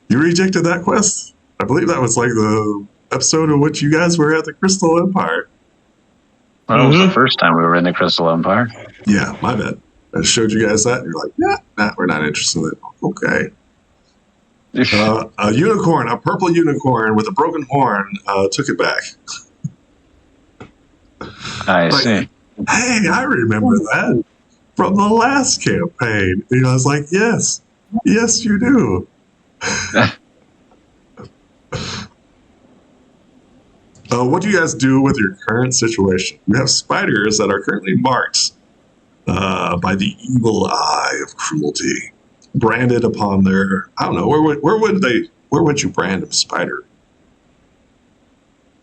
You rejected that quest? I believe that was like the episode in which you guys were at the Crystal Empire. Well, it was the first time we were in the Crystal Empire. Yeah, my bad. I showed you guys that, and you're like, nah, we're not interested in it. Okay. A unicorn, a purple unicorn with a broken horn, took it back. I see. Hey, I remember that from the last campaign. And I was like, yes, you do. What do you guys do with your current situation? You have spiders that are currently marked by the evil eye of cruelty, branded upon their. I don't know where would you brand a spider?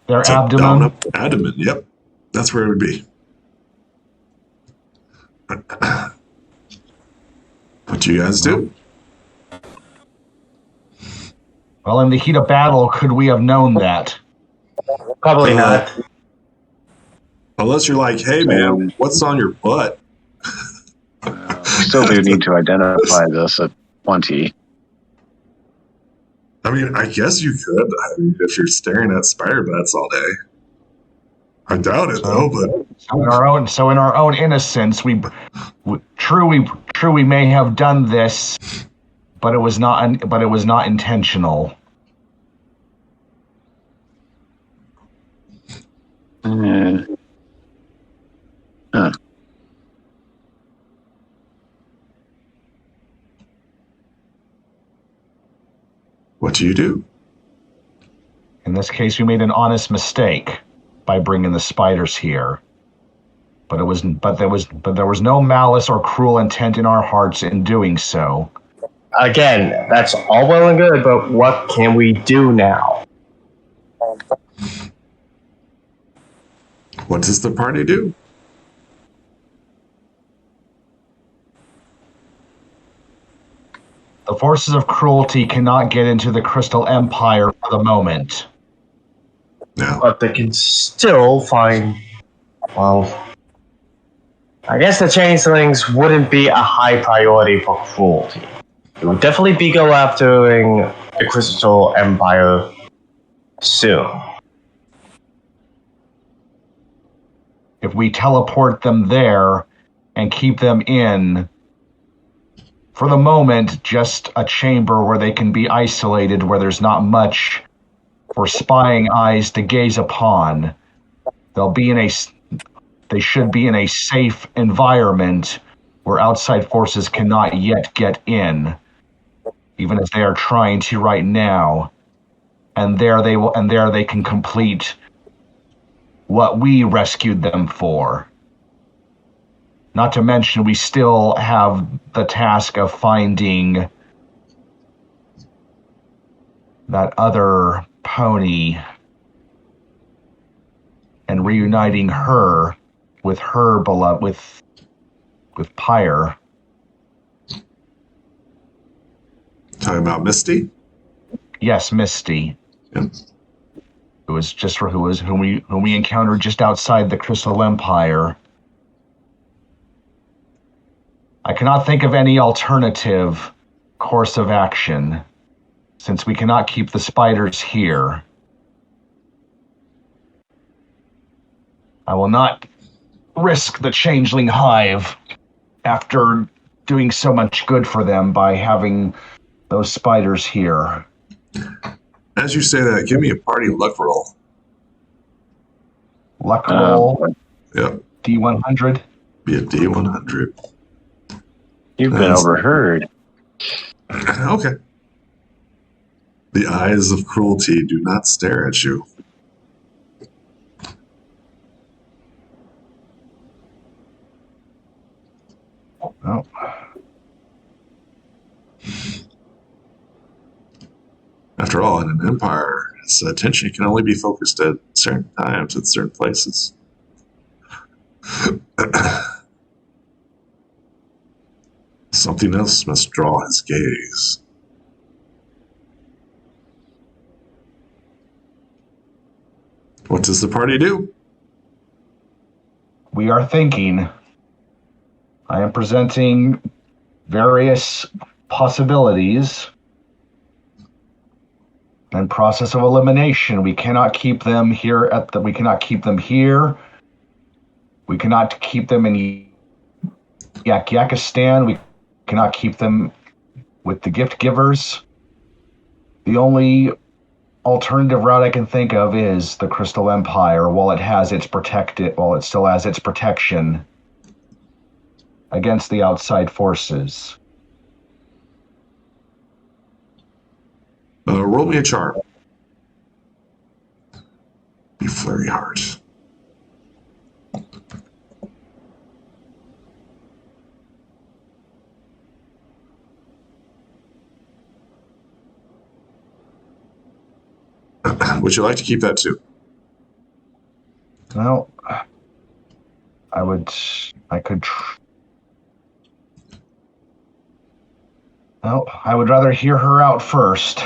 Their abdomen. Abdomen. Yep, that's where it would be. What do you guys do? Well, in the heat of battle, could we have known that? Probably not. Unless you're like, hey man, what's on your butt? We still do need to identify this at 20. I mean, I guess you could. I mean, if you're staring at spider butts all day. I doubt it though, but so in our own innocence, we may have done this, but it was not intentional. Huh. What do you do? In this case, we made an honest mistake by bringing the spiders here. But there was no malice or cruel intent in our hearts in doing so. Again, that's all well and good, but what can we do now? What does the party do? The forces of cruelty cannot get into the Crystal Empire for the moment. No. But they can still find... Well... I guess the changelings wouldn't be a high priority for cruelty. It would definitely be go after the Crystal Empire soon. If we teleport them there and keep them in, for the moment, just a chamber where they can be isolated, where there's not much for spying eyes to gaze upon, they should be in a safe environment where outside forces cannot yet get in, even as they are trying to right now. And there they can complete what we rescued them for. Not to mention, we still have the task of finding that other pony and reuniting her with her beloved, with Pyre. Talking about Misty? Yes, Misty. Yeah. Whom we encountered just outside the Crystal Empire. I cannot think of any alternative course of action, since we cannot keep the spiders here. I will not risk the Changeling Hive after doing so much good for them by having those spiders here. As you say that, give me a party luck roll. Luck roll. Yep. D100. Be a D100. You've been overheard. Okay. The eyes of cruelty do not stare at you. Oh. After all, in an empire, its attention can only be focused at certain times, at certain places. Something else must draw his gaze. What does the party do? We are thinking. I am presenting various possibilities and process of elimination. We cannot keep them here we cannot keep them here. We cannot keep them in Yakistan. We cannot keep them with the gift givers. The only alternative route I can think of is the Crystal Empire while it still has its protection against the outside forces. Roll me a charm. Be flurry hard. Would you like to keep that too? Well, I would rather hear her out first.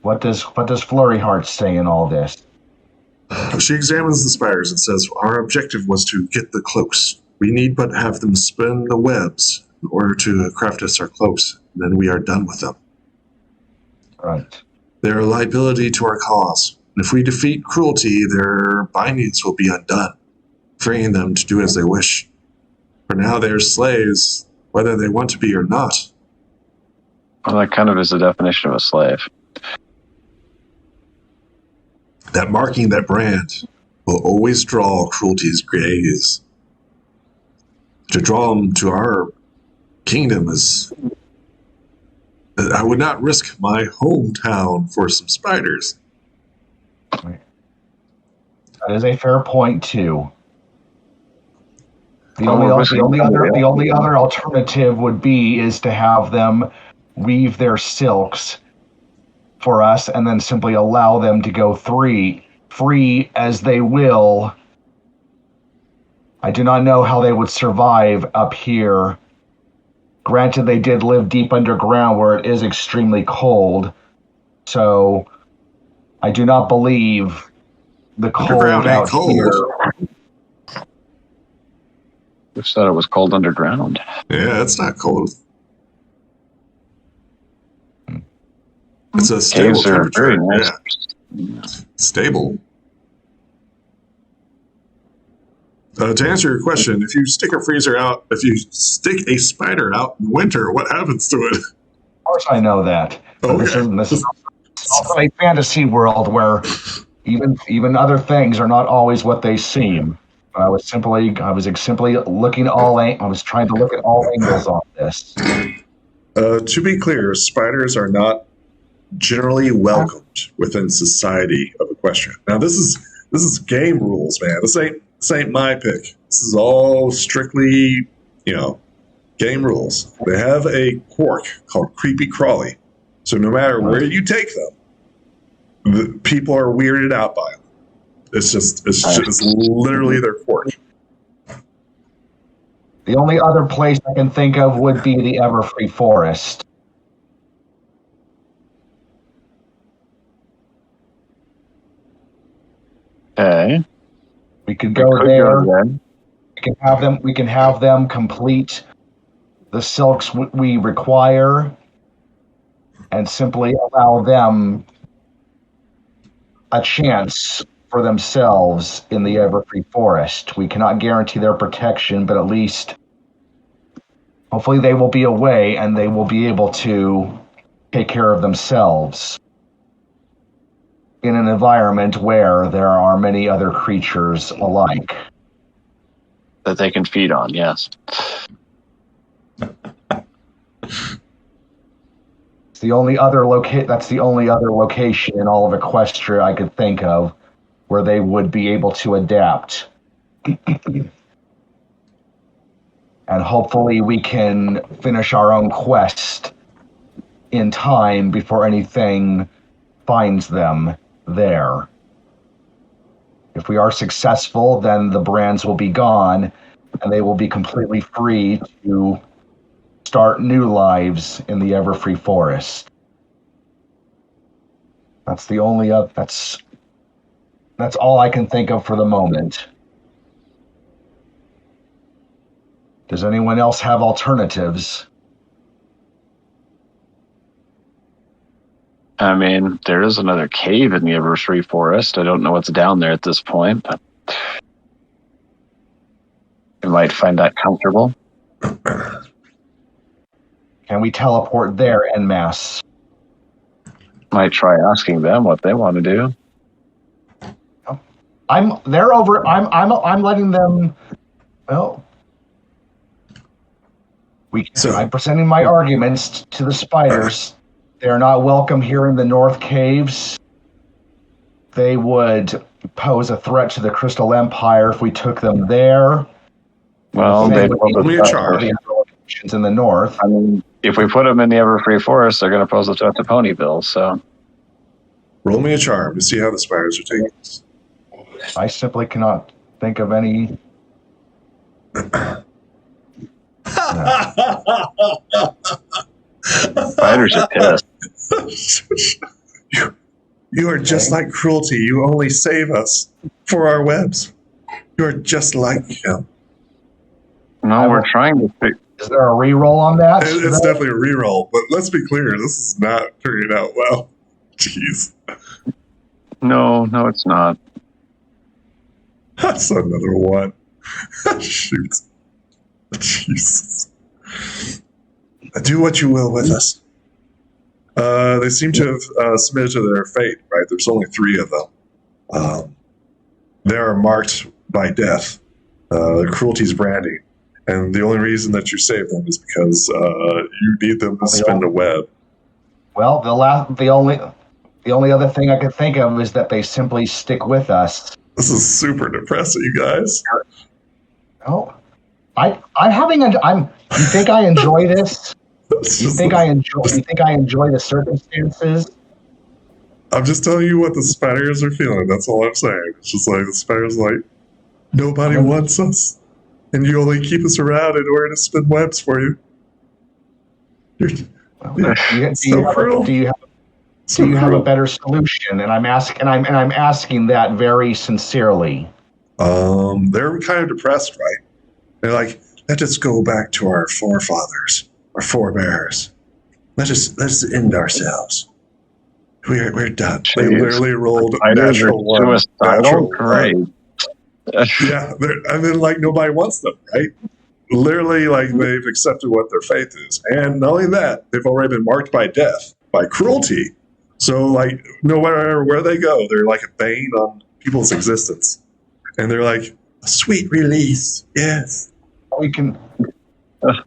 What does Flurry Heart say in all this? She examines the spiders and says, our objective was to get the cloaks. We need but have them spin the webs in order to craft us our cloaks. And then we are done with them. Right. They're a liability to our cause. And if we defeat cruelty, their bindings will be undone, freeing them to do as they wish. For now, they are slaves, whether they want to be or not. Well, that kind of is the definition of a slave. That marking, that brand, will always draw cruelty's gaze. To draw them to our kingdom is... I would not risk my hometown for some spiders. That is a fair point, too. The only other alternative would be is to have them weave their silks for us and then simply allow them to go free as they will. I do not know how they would survive up here. Granted, they did live deep underground where it is extremely cold, so I do not believe the cold out here. Who said it was cold underground? Yeah, it's not cold. It's a stable temperature. Very nice. Yeah. Stable. To answer your question, if you stick a spider out in winter, what happens to it? Of course I know that. Okay. This is also a fantasy world where even other things are not always what they seem. I was simply looking I was trying to look at all angles on this. To be clear, spiders are not generally welcomed within society of Equestria. Now, this is game rules, man. This ain't my pick. This is all strictly, game rules. They have a quirk called Creepy Crawly. So no matter where you take them, the people are weirded out by them. It's literally their quirk. The only other place I can think of would be the Everfree Forest. Okay. We could go there. We can have them complete the silks we require and simply allow them a chance for themselves in the Everfree Forest. We cannot guarantee their protection, but at least hopefully they will be away and they will be able to take care of themselves in an environment where there are many other creatures alike. That they can feed on, yes. That's the only other location in all of Equestria I could think of where they would be able to adapt. And hopefully we can finish our own quest in time before anything finds them there. If we are successful, then the brands will be gone and they will be completely free to start new lives in the Everfree Forest. That's That's all I can think of for the moment. Does anyone else have alternatives? I mean, there is another cave in the Evershree Forest. I don't know what's down there at this point, but we might find that comfortable. Can we teleport there en masse? Might try asking them what they want to do. I'm letting them. Well, I'm presenting my arguments to the spiders. They are not welcome here in the North Caves. They would pose a threat to the Crystal Empire if we took them there. Well, they pose a threat in the north. I mean, if we put them in the Everfree Forest, they're going to pose a threat to Ponyville. So, roll me a charm to see how the spiders are taking this. I simply cannot think of any. Spiders are pissed. You are just like Cruelty. You only save us for our webs. You are just like him. No, we're trying to pick. Is there a reroll on that? It's definitely a reroll, but let's be clear, this is not turning out well. Jeez. No, it's not. That's another one. Shoot. Jesus. Do what you will with us. They seem to have submitted to their fate, right? There's only 3 of them. They are marked by death. Their cruelty's branding. And the only reason that you save them is because you need them to spin the web. Well, the only other thing I could think of is that they simply stick with us. This is super depressing, you guys. Oh, you think I enjoy this? You think I enjoy the circumstances? I'm just telling you what the spiders are feeling. That's all I'm saying. It's just like the spiders like, nobody wants us. And you only keep us around in order to spin webs for you. Do you have a better solution? And I'm asking that very sincerely. They're kind of depressed, right? They're like, let's just go back to our forefathers, our forebears. Let's end ourselves. We're done. Jeez. They literally rolled natural one. Great. Yeah, and then like nobody wants them, right? Literally, like they've accepted what their faith is, and not only that, they've already been marked by death, by cruelty. So, like, no matter where they go, they're like a bane on people's existence, and they're like a sweet release. Yes, we can.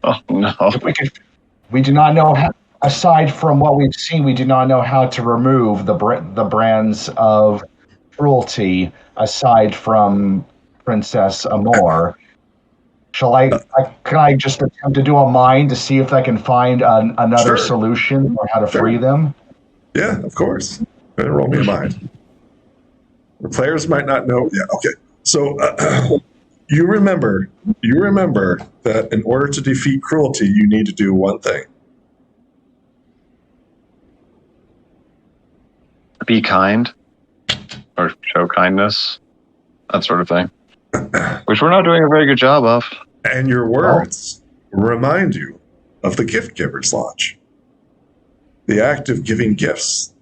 Oh no, we do not know how. Aside from what we've seen, we do not know how to remove the brands of cruelty. Aside from Princess Amor, can I just attempt to do a mind to see if I can find another solution or how to free them? Yeah, of course. Better roll me a mind. The players might not know. Yeah, okay. So you remember that in order to defeat cruelty, you need to do one thing. Be kind. Or show kindness, that sort of thing, which we're not doing a very good job of. And your words remind you of the Gift Giver's Lodge, the act of giving gifts.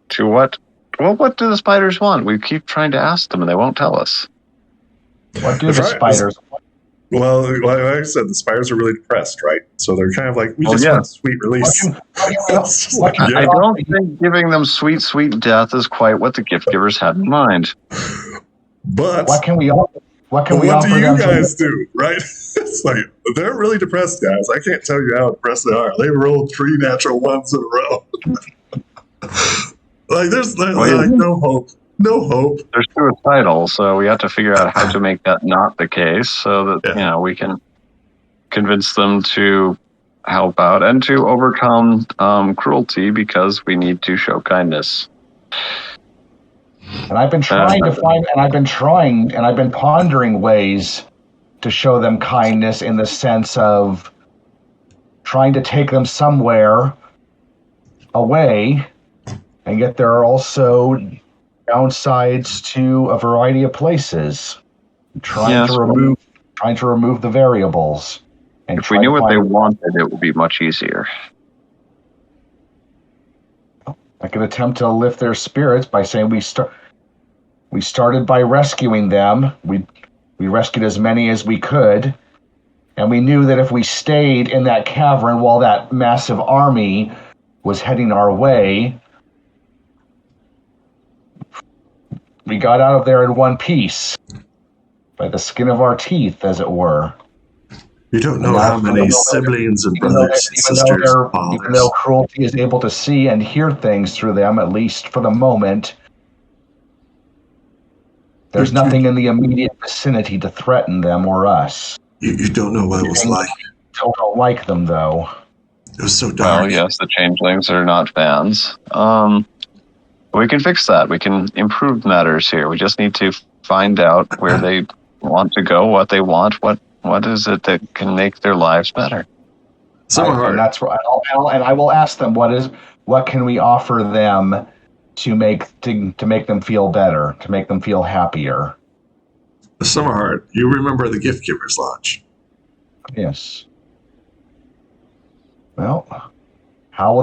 To what? Well, what do the spiders want? We keep trying to ask them, and they won't tell us. What do the spiders want? Well, like I said, the spiders are really depressed, right? So they're kind of like, we just want sweet release. I don't think giving them sweet death is quite what the gift givers had in mind. But what can we offer do you guys do, right? It's like, they're really depressed, guys. I can't tell you how depressed they are. They rolled 3 natural ones in a row. Like, there's like no hope. No hope. They're suicidal, so we have to figure out how to make that not the case, so that we can convince them to help out and to overcome cruelty, because we need to show kindness. And I've been trying I've been pondering ways to show them kindness in the sense of trying to take them somewhere away, and yet there are also downsides to a variety of places, trying Yes, to remove the variables. And if we knew what they wanted, it would be much easier. I could attempt to lift their spirits by saying we started by rescuing them. We rescued as many as we could, and we knew that if we stayed in that cavern while that massive army was heading our way, we got out of there in one piece, by the skin of our teeth, as it were. You don't know how many siblings and brothers and sisters and fathers. Even though cruelty is able to see and hear things through them, at least for the moment, there's nothing in the immediate vicinity to threaten them or us. You don't know what it was like. I don't like them, though. It was so dark. Well, yes, the changelings are not fans. We can fix that. We can improve matters here. We just need to find out where they want to go, what they want, what is it that can make their lives better. And that's what I will ask them. What can we offer them to make them feel better, to make them feel happier? Summerheart, you remember the Gift Givers Lodge? Yes. Well, how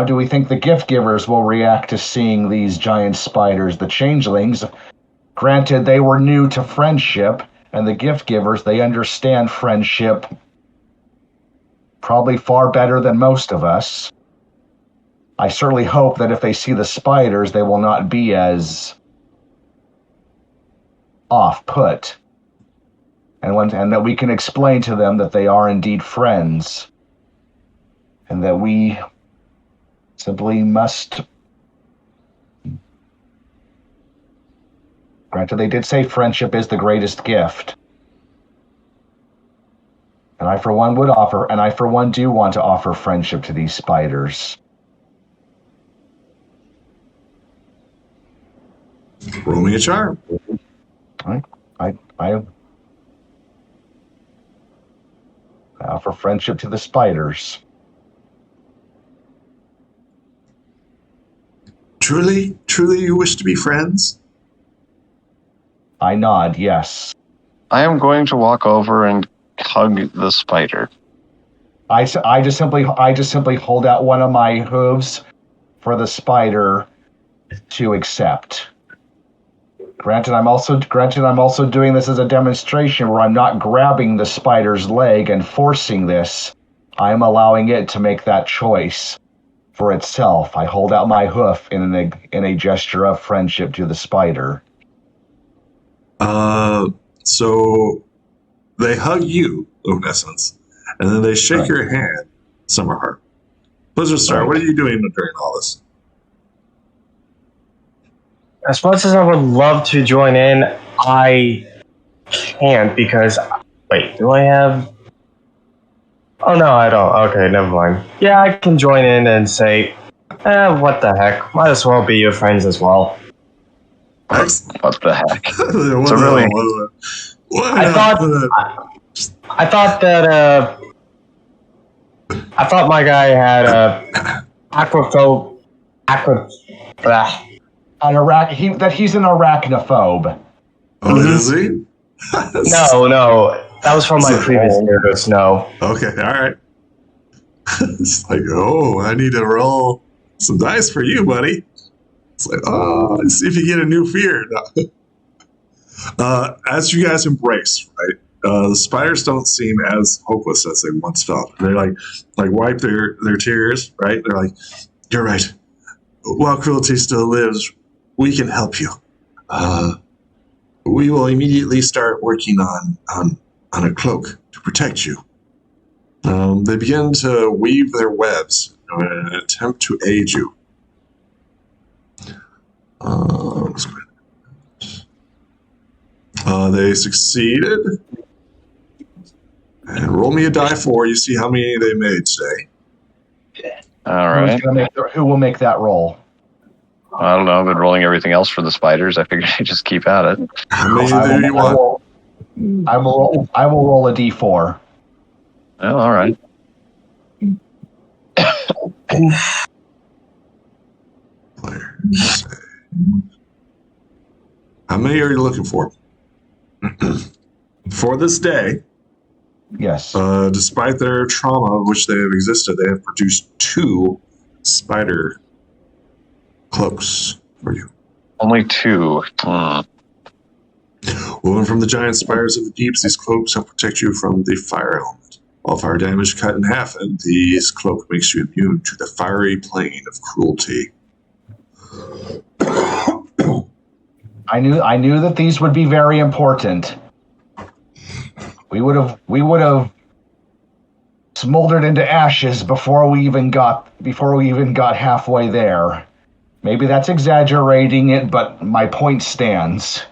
do we think the gift givers will react to seeing these giant spiders? The changelings, granted, they were new to friendship, and the gift givers, they understand friendship probably far better than most of us. I certainly hope that if they see the spiders, they will not be as off-put. And that we can explain to them that they are indeed friends. And that we simply must... Granted, they did say friendship is the greatest gift. And I, for one, do want to offer friendship to these spiders. Roll me a charm. I offer friendship to the spiders. Truly you wish to be friends? I nod, yes. I am going to walk over and hug the spider. I just simply hold out one of my hooves for the spider to accept. Granted, I'm also doing this as a demonstration where I'm not grabbing the spider's leg and forcing this. I'm allowing it to make that choice for itself. I hold out my hoof in a gesture of friendship to the spider. So they hug you, Luminescence, and then they shake your hand, Summerheart. Blizzard Star, what are you doing during all this? As much as I would love to join in, I can't because... Wait, do I have... Oh, no, I don't. Okay, never mind. Yeah, I can join in and say, what the heck? Might as well be your friends as well. What the heck? I thought my guy had he's an arachnophobe. Oh, is he? No, that was from my previous Gyarados. No. Okay, all right. It's like, I need to roll some dice for you, buddy. It's like, let's see if you get a new fear. No. As you guys embrace, right? The spiders don't seem as hopeless as they once felt. They like wipe their tears, right? They're like, "You're right. While cruelty still lives, we can help you. We will immediately start working on a cloak to protect you." They begin to weave their webs in an attempt to aid you. They succeeded. And roll me a die 4. You see how many they made today. All right. Who will make that roll? I don't know. I've been rolling everything else for the spiders. I figured I'd just keep at it. How many do you want? I will roll a d4. Oh, all right. How many are you looking for? For this day, Yes. despite their trauma of which they have existed, they have produced 2 spider cloaks for you. Only 2. Woven from the giant spires of the deeps, these cloaks help protect you from the fire element. While fire damage cut in half, and these cloak makes you immune to the fiery plane of cruelty. I knew that these would be very important. We would have smoldered into ashes before we even got halfway there. Maybe that's exaggerating it, but my point stands.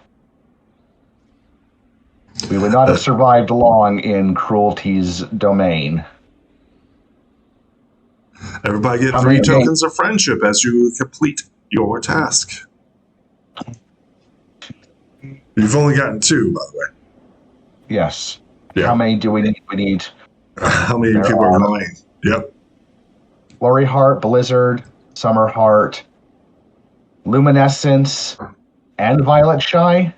We would not have survived long in cruelty's domain. Everybody get 3 tokens of friendship as you complete your task. You've only gotten 2, by the way. Yes. Yeah. How many do we need? We need How many people are going? Yep. Flurry Heart, Blizzard, Summer Heart, Luminescence, and Violet Shy.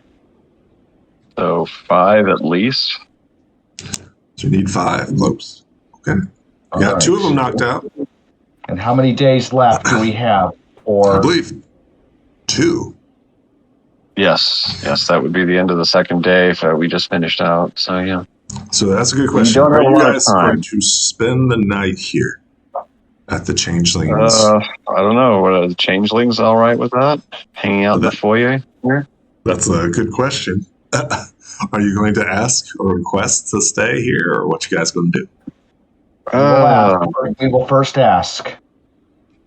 So 5 at least. So you need 5 cloaks. Okay. You got 2 of them knocked out. And how many days left do we have? I believe 2. Yes, that would be the end of the second day if we just finished out. So yeah. So that's a good question. Don't have Are a you lot of guys time. going to spend the night here at the Changelings? I don't know. What are the changelings all right with that? Hanging out in the foyer here? That's a good question. Are you going to ask or request to stay here, or what you guys going to do? We will first ask. We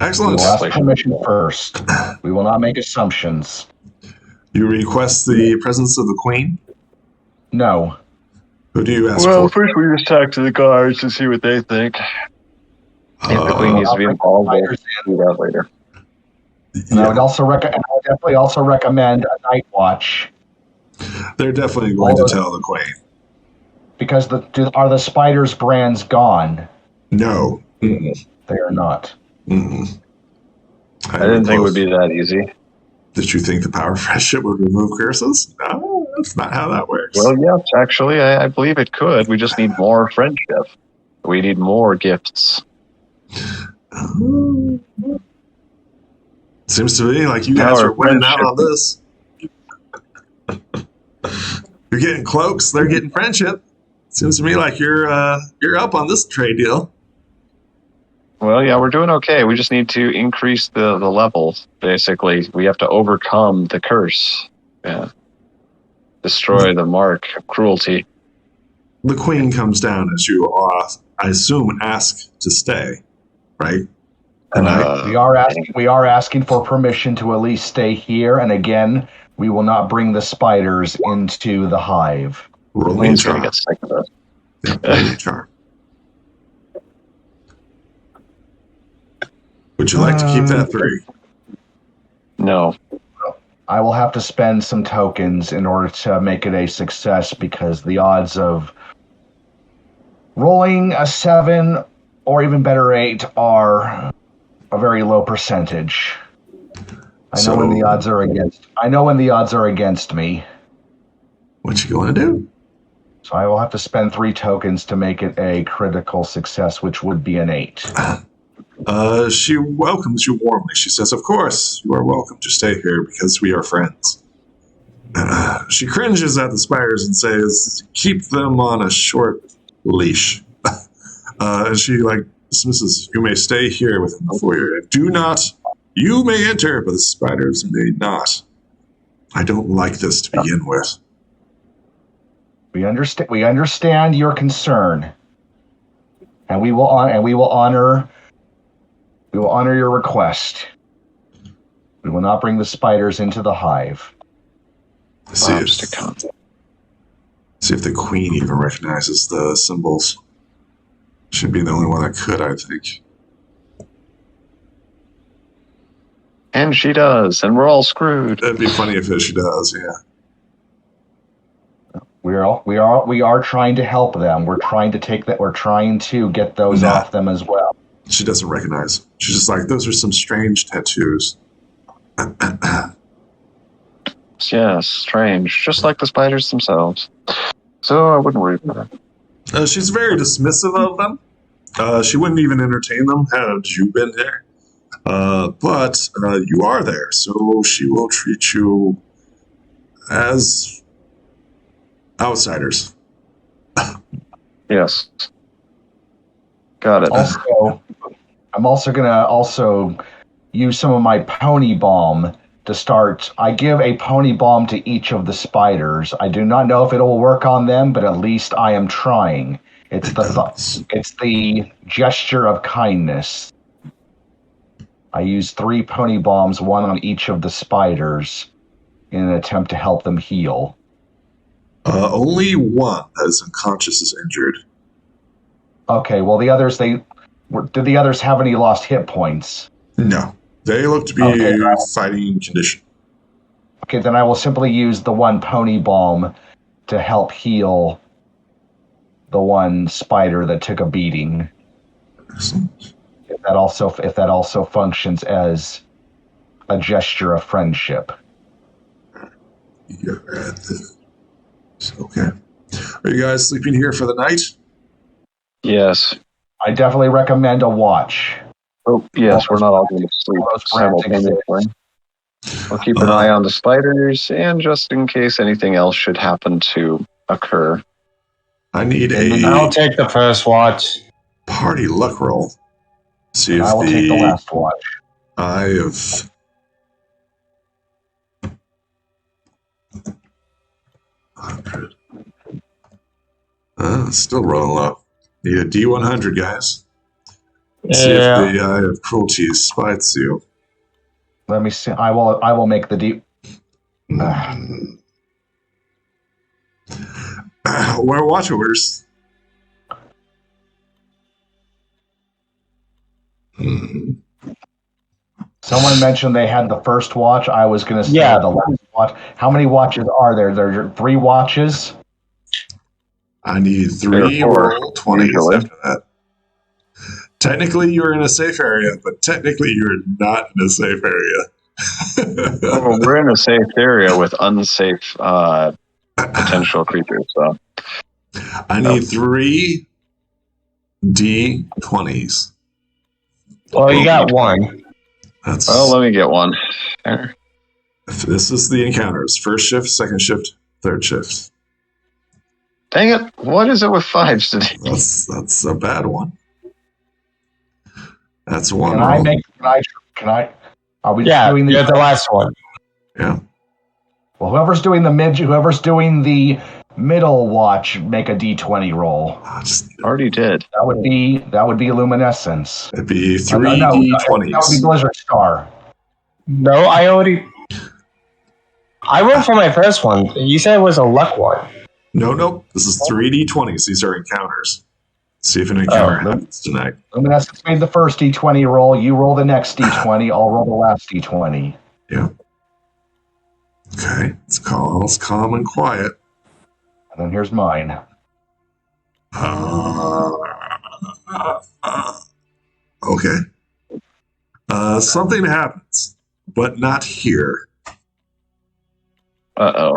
Excellent. will ask permission first. We will not make assumptions. You request the presence of the Queen? No. Who do you ask Well, for? first we just talk to the guards to see what they think. If the queen needs to be involved, we'll do that later. And I would definitely also recommend a night watch. They're definitely going to tell the Queen. Because are the spiders' brands gone? No. They are not. I I didn't think it would be that easy. Did you think the power of friendship would remove curses? No, that's not how that works. Well, yes, actually, I believe it could. We just need more friendship. We need more gifts. Seems to me like you guys are winning out on this. You're getting cloaks, they're getting friendship. Seems to me like you're up on this trade deal. Well, yeah, we're doing okay. We just need to increase the levels, basically. We have to overcome the curse. Yeah. Destroy the mark of cruelty. The Queen comes down as you, I assume, ask to stay, right? We are asking for permission to at least stay here, and again, we will not bring the spiders into the hive. Rolling Queen's going to charm. get sick of it. Yeah, rolling charm. Would you like to keep that 3? No. I will have to spend some tokens in order to make it a success because the odds of rolling a 7 or even better 8 are a very low percentage. I know when the odds are against me. What you going to do? So I will have to spend 3 tokens to make it a critical success, which would be an 8. She welcomes you warmly. She says, "Of course, you are welcome to stay here because we are friends." She cringes at the spiders and says, "Keep them on a short leash." And she dismisses, "You may stay here within the foyer. You may enter, but the spiders may not. I don't like this to begin with." We understand your concern, and we will honor your request. We will not bring the spiders into the hive. See if the Queen even recognizes the symbols. Should be the only one that could, I think. And she does, and we're all screwed. That'd be funny if she does, yeah. We are trying to help them. We're trying to get those off them as well. She doesn't recognize. She's just like, those are some strange tattoos. Yes, strange. Just like the spiders themselves. So I wouldn't worry about it. She's very dismissive of them. She wouldn't even entertain them had you been there. But you are there, so she will treat you as outsiders. Yes. Got it. Also, I'm also gonna use some of my pony balm to start. I give a pony balm to each of the spiders. I do not know if it will work on them, but at least I am trying. It's the gesture of kindness. I use 3 pony balms, 1 on each of the spiders, in an attempt to help them heal. Only one that is unconscious is injured. Okay, well the others, did the others have any lost hit points? No. They look to be fighting condition. Okay, then I will simply use the 1 pony balm to help heal the 1 spider that took a beating. Excellent. If that also functions as a gesture of friendship. Okay. Are you guys sleeping here for the night? Yes. I definitely recommend a watch. Oh, yes, we're not all going to sleep simultaneously. We'll keep an eye on the spiders, and just in case anything else should happen to occur. I need I'll take the first watch. party luck roll. See if I will take the last watch. I have 100. Still rolling low. Need a D100, guys. See if the eye of cruelty spites you. Let me see. I will make the D. Where watch orders? Someone mentioned they had the first watch. I was going to say the last watch. How many watches are there? There are 3 watches. I need 3 roll 20s after that. Technically, you're in a safe area, but technically, you're not in a safe area. Well, we're in a safe area with unsafe potential creatures. So I need 3 D20s. Well, you got 1. Well, let me get one. This is the encounters. First shift, second shift, third shift. Dang it. What is it with 5s today? That's a bad one. That's one. Can I? Are we doing you're the last one. Yeah. Well, whoever's doing the middle watch, make a D20 roll. Already did. That would be luminescence. It'd be 3 D20s. That would be Blizzard Star. No, I went for my first one. You said it was a luck one. No. This is 3 D20s. These are encounters. See if an encounter happens tonight. Luminescence made the first D20 roll. You roll the next D20. I'll roll the last D20. Yeah. Okay. It's calm and quiet. And then here's mine. Okay. Something happens, but not here. Uh-oh.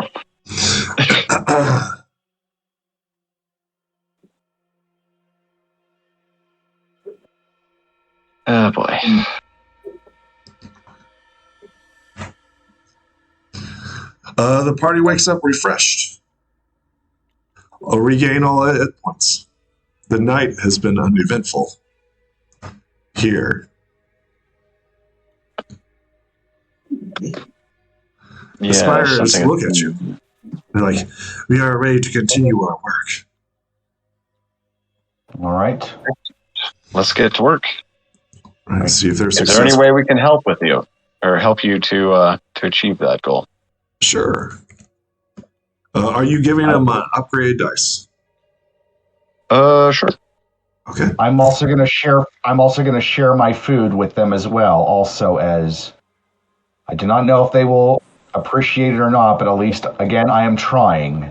Oh, boy. The party wakes up refreshed. I'll regain all hit points. The night has been uneventful. Here. The spiders look at you. They're like, we are ready to continue our work. All right. Let's get to work. Let's see if there's Is there any way we can help with you? Or help you to achieve that goal? Sure. Are you giving them upgrade dice? Sure. Okay. I'm also going to share my food with them as well. Also, as I do not know if they will appreciate it or not, but at least again, I am trying.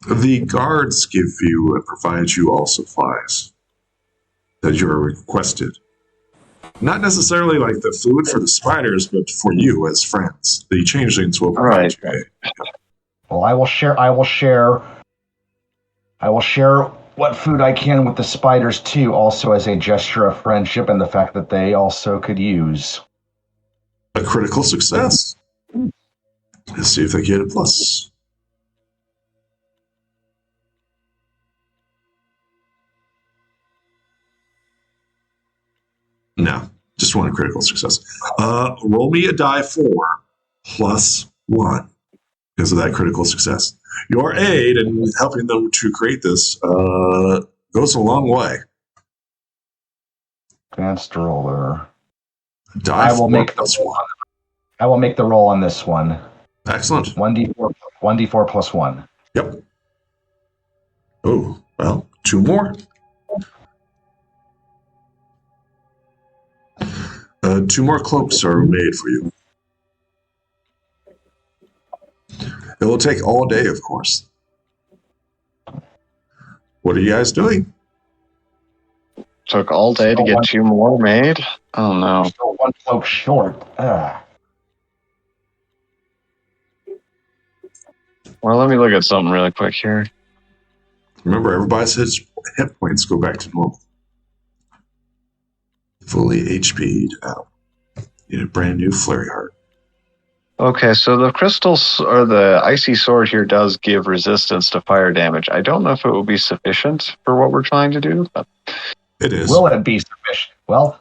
The guards give you and provide you all supplies that you are requested. Not necessarily like the food for the spiders, but for you as friends. The changelings will provide you aid. Well, I will share what food I can with the spiders too, also as a gesture of friendship and the fact that they also could use A critical success. Let's see if they get a plus. No, just one critical success. Roll me a die 4 plus 1 because of that critical success. Your aid in helping them to create this goes a long way. advanced roller. Die I will 4 make plus 1. I will make the roll on this one. Excellent. 1d4 plus 1. Yep. Oh, well, 2 more. 2 more cloaks are made for you. It will take all day, of course. What are you guys doing? Took all day to get 2 more made? Oh, no. Still 1 cloak short. Well, let me look at something really quick here. Remember, everybody's hit points go back to normal. Fully HP'd out. Need a brand new Flurry Heart. Okay, so the crystals or the icy sword here does give resistance to fire damage. I don't know if it will be sufficient for what we're trying to do. But It is. Will it be sufficient? Well,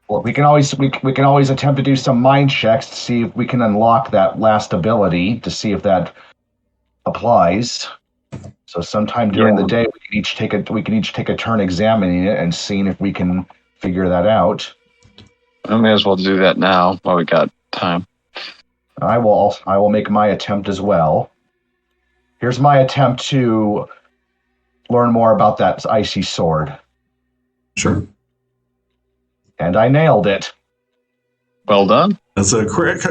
we can always attempt to do some mind checks to see if we can unlock that last ability to see if that applies. So sometime during the day, we can each take a turn examining it and seeing if we can figure that out. I may as well do that now while we got time. I will make my attempt as well. Here's my attempt to learn more about that icy sword. Sure. And I nailed it. Well done. That's a crit.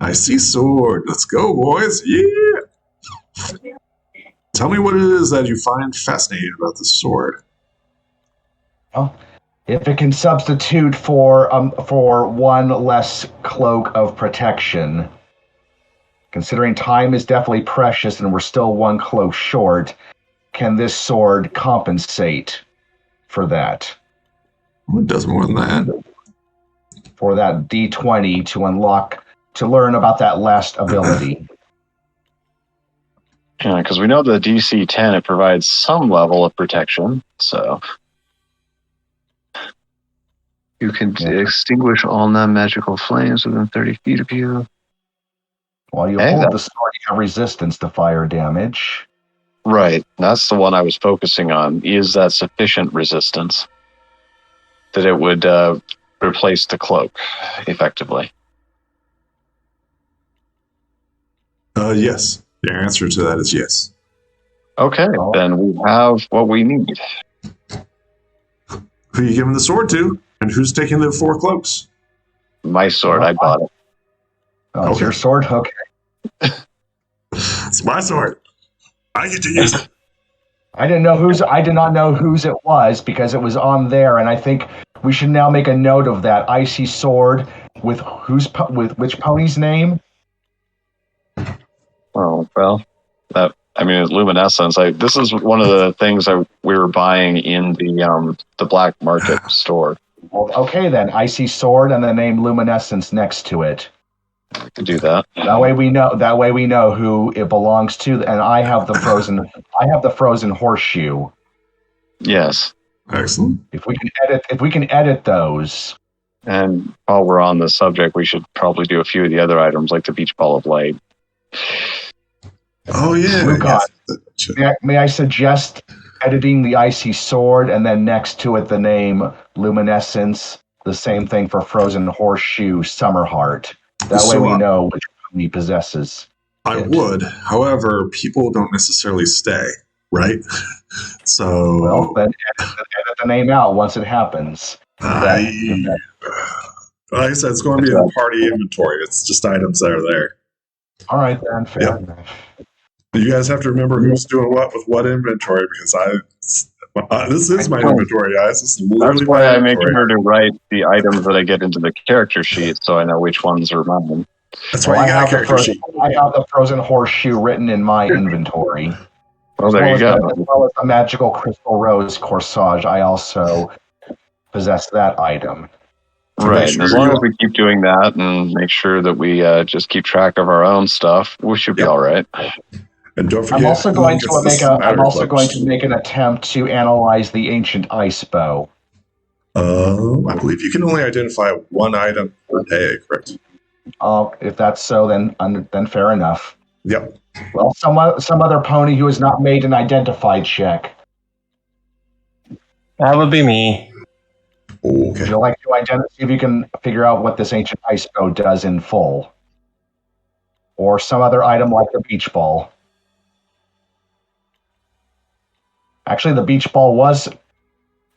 Icy sword. Let's go, boys. Yeah. Tell me what it is that you find fascinating about this sword. Well, if it can substitute for 1 less cloak of protection, considering time is definitely precious and we're still 1 cloak short, can this sword compensate for that? Well, it does more than that. For that D20 to learn about that last ability. Yeah, because we know the DC 10, it provides some level of protection, so... You can extinguish all non-magical flames within 30 feet of you. While you hold the sword, you have resistance to fire damage. Right. That's the one I was focusing on. Is that sufficient resistance? That it would replace the cloak, effectively. Yes. The answer to that is yes. Okay, then we have what we need. Who are you giving the sword to? And who's taking the 4 cloaks? My sword, I bought it. Oh, it's your sword? Okay. It's my sword. I get to use it. I did not know whose it was because it was on there, and I think we should now make a note of that icy sword with which pony's name? Oh, well, it's luminescence. This is one of the things we were buying in the black market store. Well, okay then, icy sword and the name luminescence next to it. I could do that. That way we know who it belongs to, and I have the frozen horseshoe. Yes. Excellent. If we can edit those. And while we're on the subject, we should probably do a few of the other items, like the beach ball of light. Oh yeah. May I suggest editing the icy sword and then next to it the name luminescence, the same thing for frozen horseshoe Summerheart. That way we know which one he possesses. I would. However, people don't necessarily stay, right? So well, then edit the name out once it happens. Like I said, it's going to be in the party inventory. It's just items that are there. All right, then. Fair enough. You guys have to remember who's doing what with what inventory, because This is my inventory, guys. This is literally That's why my I make inventory. sure to write the items that I get into the character sheet, so I know which ones are mine. That's why you got a character sheet. I have the frozen horseshoe written in my inventory. Well, there you go. As well as the magical crystal rose corsage, I also possess that item. Right, and as long as we keep doing that and make sure that we just keep track of our own stuff, we should be all right. And don't forget, I'm also going to make an attempt to analyze the ancient ice bow. I believe you can only identify one item per day, correct? If that's so, then fair enough. Yep. Well, some other pony who has not made an identified check. That would be me. Okay. Would you like to see if you can figure out what this ancient ice bow does in full? Or some other item like the beach ball. Actually, the beach ball was,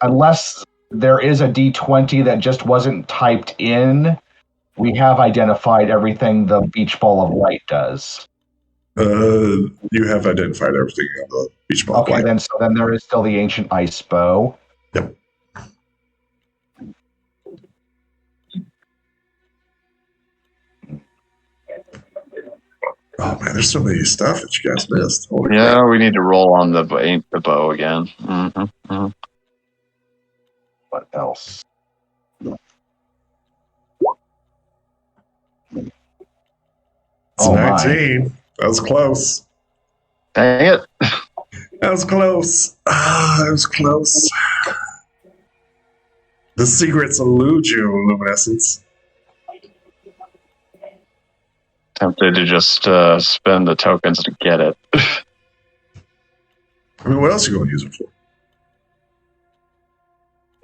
unless there is a D20 that just wasn't typed in, we have identified everything the beach ball of light does. You have identified everything on the beach ball. Okay, then there is still the ancient ice bow. Yep. Oh man, there's so many stuff that you guys missed. Holy crap. We need to roll on the bow again. Mm-hmm. Mm-hmm. What else? It's 19. That was close. Dang it. That was close. That was close. The secrets elude you, Luminescence. Tempted to just spend the tokens to get it. I mean, what else are you going to use it for?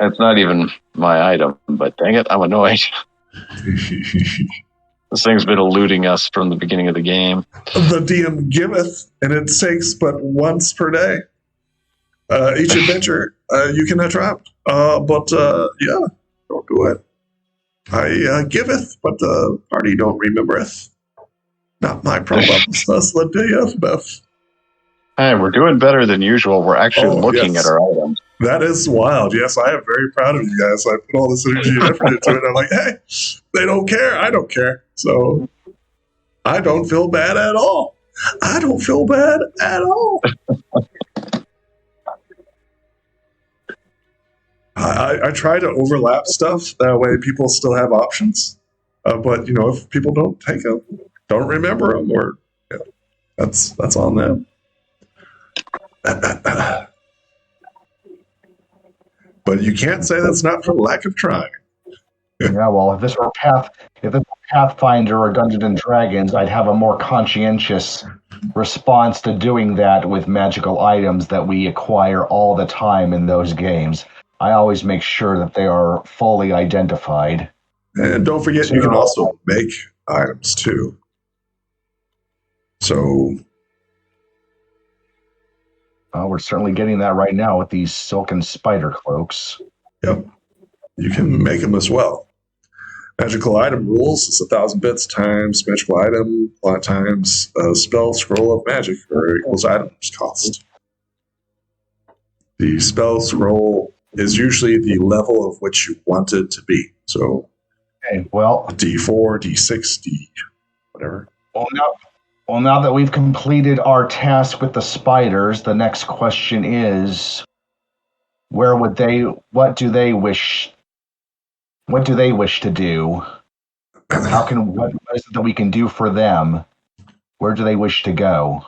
It's not even my item, but dang it, I'm annoyed. This thing's been eluding us from the beginning of the game. The DM giveth, and it takes but once per day. Each adventure you can attract. But don't do it. I giveth, but the party don't remembereth. Not my problem. Thus the day of Beth. Hey, we're doing better than usual. We're actually looking at our items. That is wild. Yes, I am very proud of you guys. I put all this energy and effort into it. I'm like, hey, they don't care. I don't care. So I don't feel bad at all. I don't feel bad at all. I try to overlap stuff. That way people still have options. But, if people don't take them, don't remember them, or that's on them. But you can't say that's not for lack of trying. Yeah, well, if this were Pathfinder or Dungeons and Dragons, I'd have a more conscientious response to doing that with magical items that we acquire all the time in those games. I always make sure that they are fully identified. And don't forget, you can also make items too. So we're certainly getting that right now with these silken spider cloaks. Yep. You can make them as well. Magical item rules is 1,000 bits times magical item times spell scroll of magic, or equals items cost. The spell scroll is usually the level of which you want it to be. So, okay, well, D4, D6, D, whatever. Well, now that we've completed our task with the spiders, the next question is, what do they wish to do? What is it that we can do for them? Where do they wish to go?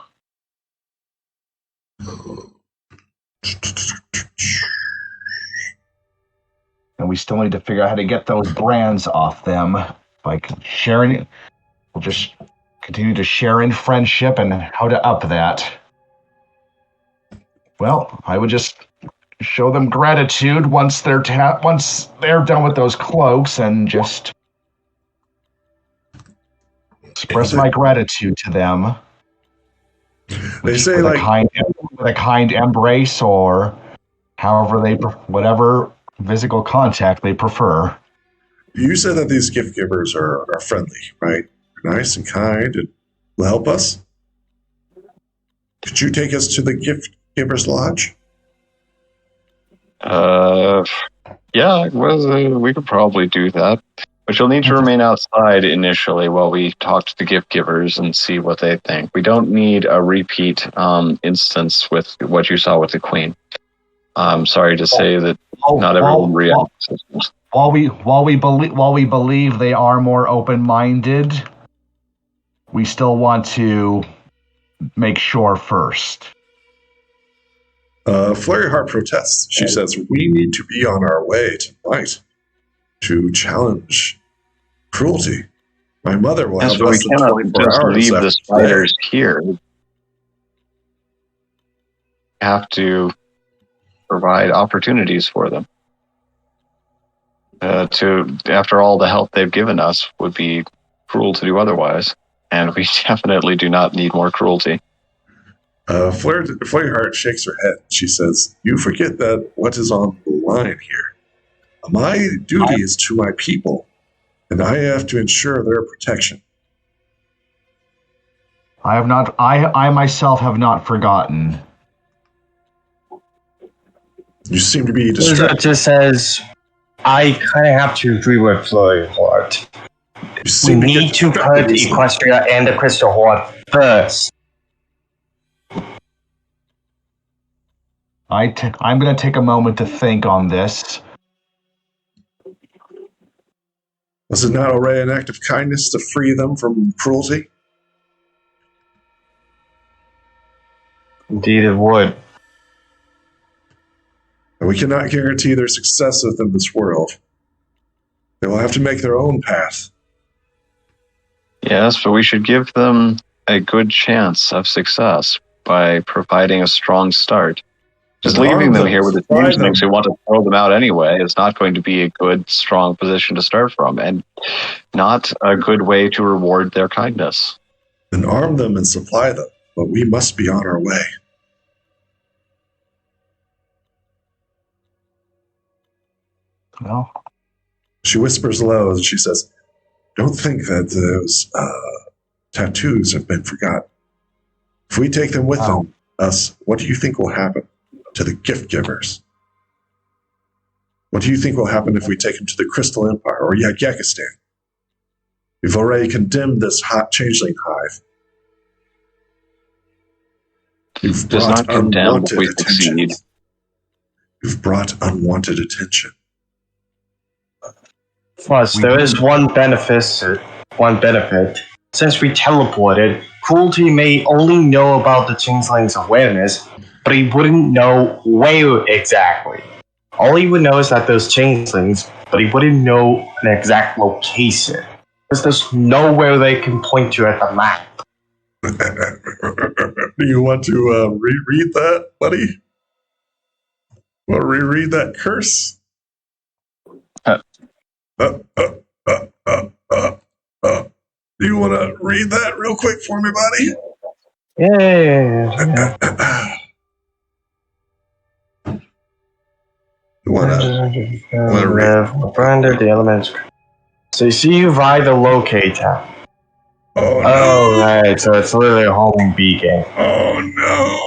And we still need to figure out how to get those brands off them. Like sharing, we'll just continue to share in friendship and how to up that. Well, I would just show them gratitude once they're done with those cloaks, and just express my gratitude to them. They say with a kind embrace, or whatever physical contact they prefer. You said that these gift givers are friendly, right? Nice and kind and will help us. Could you take us to the gift giver's lodge? Yeah, well, we could probably do that. But you'll need to remain outside initially while we talk to the gift givers and see what they think. We don't need a repeat instance with what you saw with the Queen. I'm sorry to say that not everyone reacts. While we believe they are more open-minded, we still want to make sure first. Flurry Heart protests. She says, we need to be on our way tonight to challenge cruelty. My mother will have less than 24 just hours leave after the spiders here. We have to provide opportunities for them. After all the help they've given us, would be cruel to do otherwise. And we definitely do not need more cruelty. Flurry Heart shakes her head. She says, you forget that what is on the line here. My duty is to my people, and I have to ensure their protection. I myself have not forgotten. You seem to be distracted. It just says, I kind of have to agree with Flurry Heart. We need to put Equestria and the Crystal Horde first. I'm going to take a moment to think on this. Was it not already an act of kindness to free them from cruelty? Indeed it would. And we cannot guarantee their success within this world. They will have to make their own path. Yes, but we should give them a good chance of success by providing a strong start. Just leaving them here with the changelings who want to throw them out anyway is not going to be a good, strong position to start from, and not a good way to reward their kindness. Then arm them and supply them, but we must be on our way. Well, she whispers low and she says, don't think that those tattoos have been forgotten. If we take them with us, what do you think will happen to the gift givers? What do you think will happen if we take them to the Crystal Empire or Equestria? We've already condemned this hot changeling hive. You've brought unwanted attention. You've brought unwanted attention. Plus, there is one benefit. Since we teleported, Cruelty may only know about the changeling's awareness, but he wouldn't know where exactly. All he would know is that there's changelings, but he wouldn't know an exact location. Because there's nowhere they can point to at the map. Do you want to reread that, buddy? Want to reread that curse? Do you want to read that real quick for me, buddy? Yeah. You want to read? Branded the elements. So you see you via the locate tab. Oh, no. Oh, right. So it's literally a home beacon. Oh, no.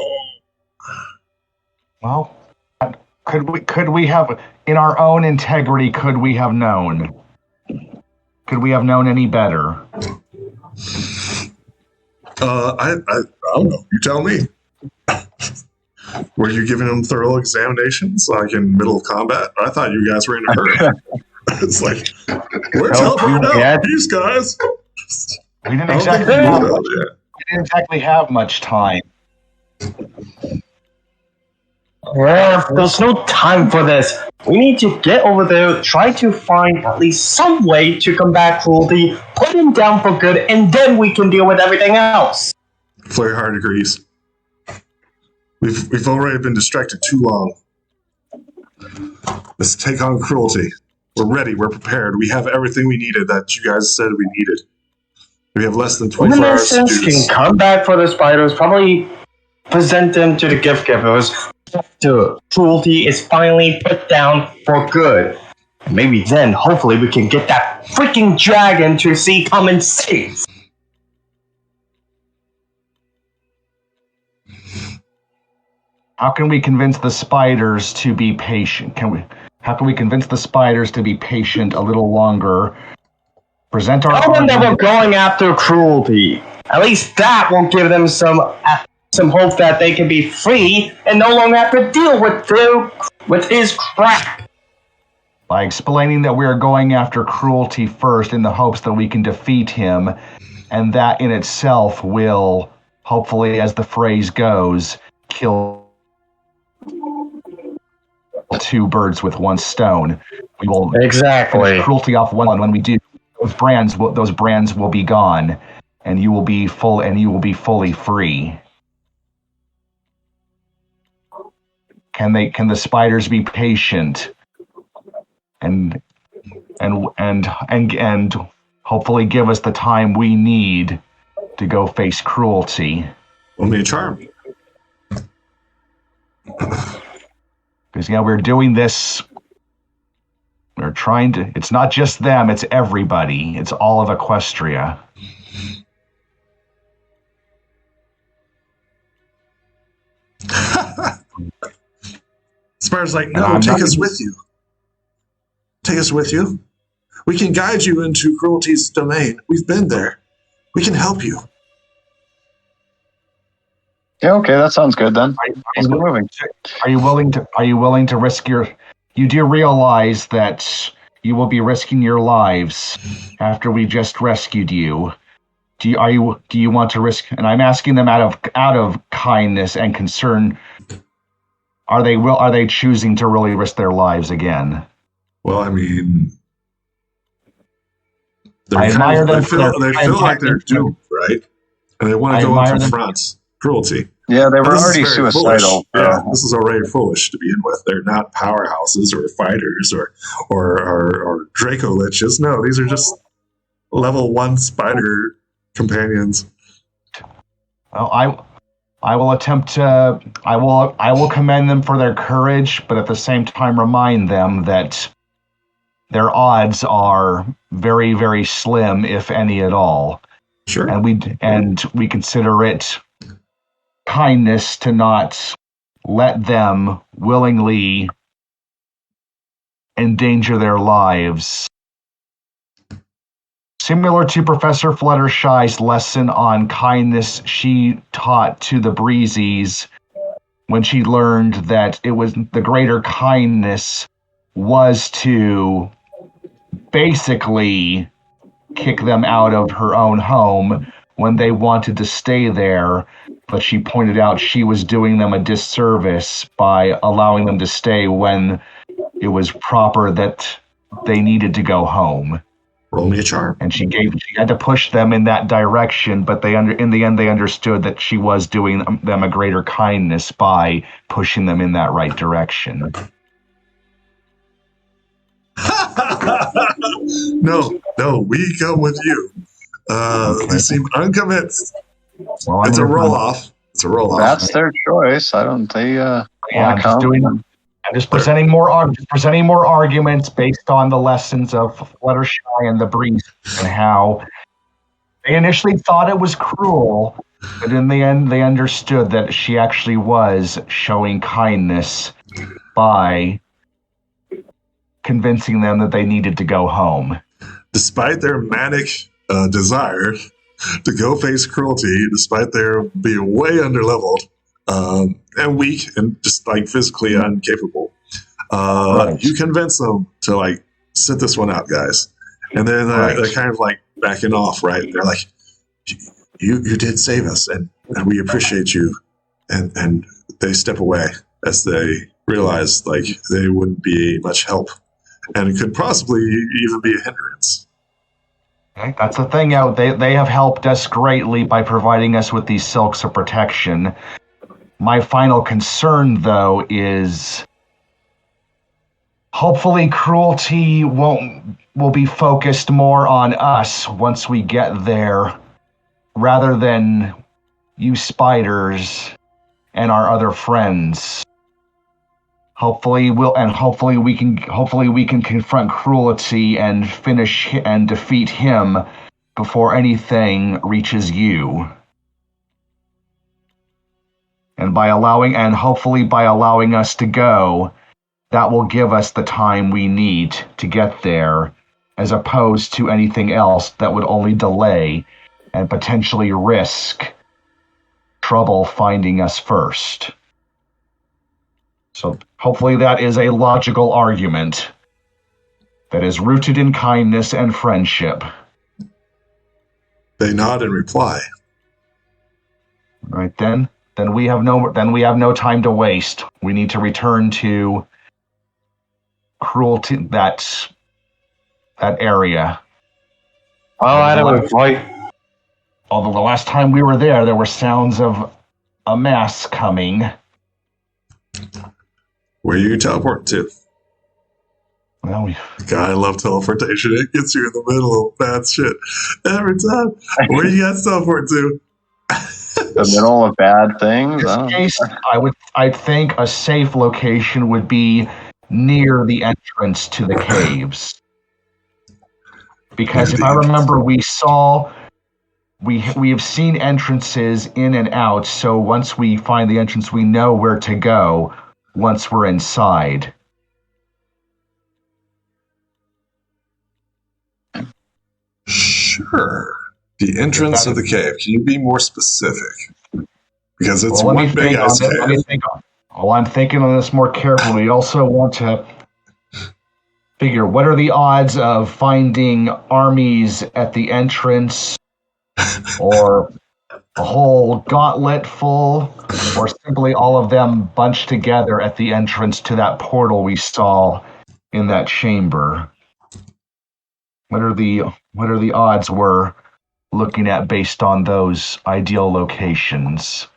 Well, could we have, in our own integrity, could we have known? Could we have known any better? I don't know. You tell me. Were you giving them thorough examinations, like in middle of combat? I thought you guys were in a hurry. It's like, we're teleporting out. These guys. We didn't exactly have much time. Well, there's no time for this. We need to get over there, try to find at least some way to combat cruelty, put him down for good, and then we can deal with everything else. Flurry Heart agrees. We've already been distracted too long. Let's take on cruelty. We're ready. We're prepared. We have everything we needed that you guys said we needed. We have less than 24 hours to do this. Can come back for the spiders, probably present them to the gift givers. After cruelty is finally put down for good. And maybe then, hopefully, we can get that freaking dragon to see common sense. How can we convince the spiders to be patient? How can we convince the spiders to be patient a little longer? Present our Tell them that we're argument. going after cruelty. At least that will give them some hope that they can be free and no longer have to deal with his crap. By explaining that we are going after cruelty first in the hopes that we can defeat him, and that in itself will, hopefully, as the phrase goes, kill two birds with one stone. We will finish cruelty off one. When we do, those brands will be gone, and you will be fully free. Can the spiders be patient and hopefully give us the time we need to go face cruelty? Roll me a charm. Because we're doing this. We're trying to. It's not just them. It's everybody. It's all of Equestria. Spider's like, no, take us with you. Take us with you. We can guide you into cruelty's domain. We've been there. We can help you. Yeah, okay, that sounds good then. Let's get moving. Are you willing to risk your? You do realize that you will be risking your lives after we just rescued you. Do you want to risk? And I'm asking them out of kindness and concern. Are they choosing to really risk their lives again? Well, I mean, I admire them. They feel like they're doomed, right? And they want to go and confront cruelty. Yeah, they were already suicidal. Yeah, this is already foolish to begin with. They're not powerhouses or fighters or Draco Liches. No, these are just level 1 spider companions. Well, I will attempt to. I will commend them for their courage, but at the same time remind them that their odds are very, very slim, if any at all. Sure. And we consider it kindness to not let them willingly endanger their lives. Similar to Professor Fluttershy's lesson on kindness she taught to the Breezies when she learned that it was the greater kindness was to basically kick them out of her own home when they wanted to stay there, but she pointed out she was doing them a disservice by allowing them to stay when it was proper that they needed to go home. Roll me a charm. And she had to push them in that direction, but in the end they understood that she was doing them a greater kindness by pushing them in that right direction. No, we come with you. Okay. You seem unconvinced. Well, It's a roll-off. That's their choice. I don't. I'm just presenting more arguments based on the lessons of Fluttershy and the Breeze and how they initially thought it was cruel, but in the end they understood that she actually was showing kindness by convincing them that they needed to go home. Despite their manic desire to go face cruelty, despite their being way underleveled and weak and just like physically incapable, you convince them to like sit this one out, guys. And then they're kind of like backing off, right? They're like, you did save us, and we appreciate you. And they step away as they realize like they wouldn't be much help, and it could possibly even be a hindrance. Okay, that's the thing. They have helped us greatly by providing us with these silks of protection. My final concern, though, is hopefully cruelty will be focused more on us once we get there, rather than you spiders and our other friends. Hopefully we can confront cruelty and finish and defeat him before anything reaches you. And hopefully by allowing us to go, that will give us the time we need to get there, as opposed to anything else that would only delay and potentially risk trouble finding us first. So hopefully that is a logical argument that is rooted in kindness and friendship. They nod and reply. Right then we have no time to waste. We need to return to cruelty that area. Well, I don't quite. Although the last time we were there were sounds of a mass coming. Where you teleport to? Well, God, I love teleportation. It gets you in the middle of bad shit every time. Where you guys teleport to? The middle of bad things. In this case, I think a safe location would be near the entrance to the caves. Because if I remember, we have seen entrances in and out, so once we find the entrance, we know where to go once we're inside. Sure. The entrance of the cave. Can you be more specific? Because it's one big ass cave. I'm thinking on this more carefully. We also want to figure, what are the odds of finding armies at the entrance, or a whole gauntlet full, or simply all of them bunched together at the entrance to that portal we saw in that chamber? What are the odds we're looking at based on those ideal locations?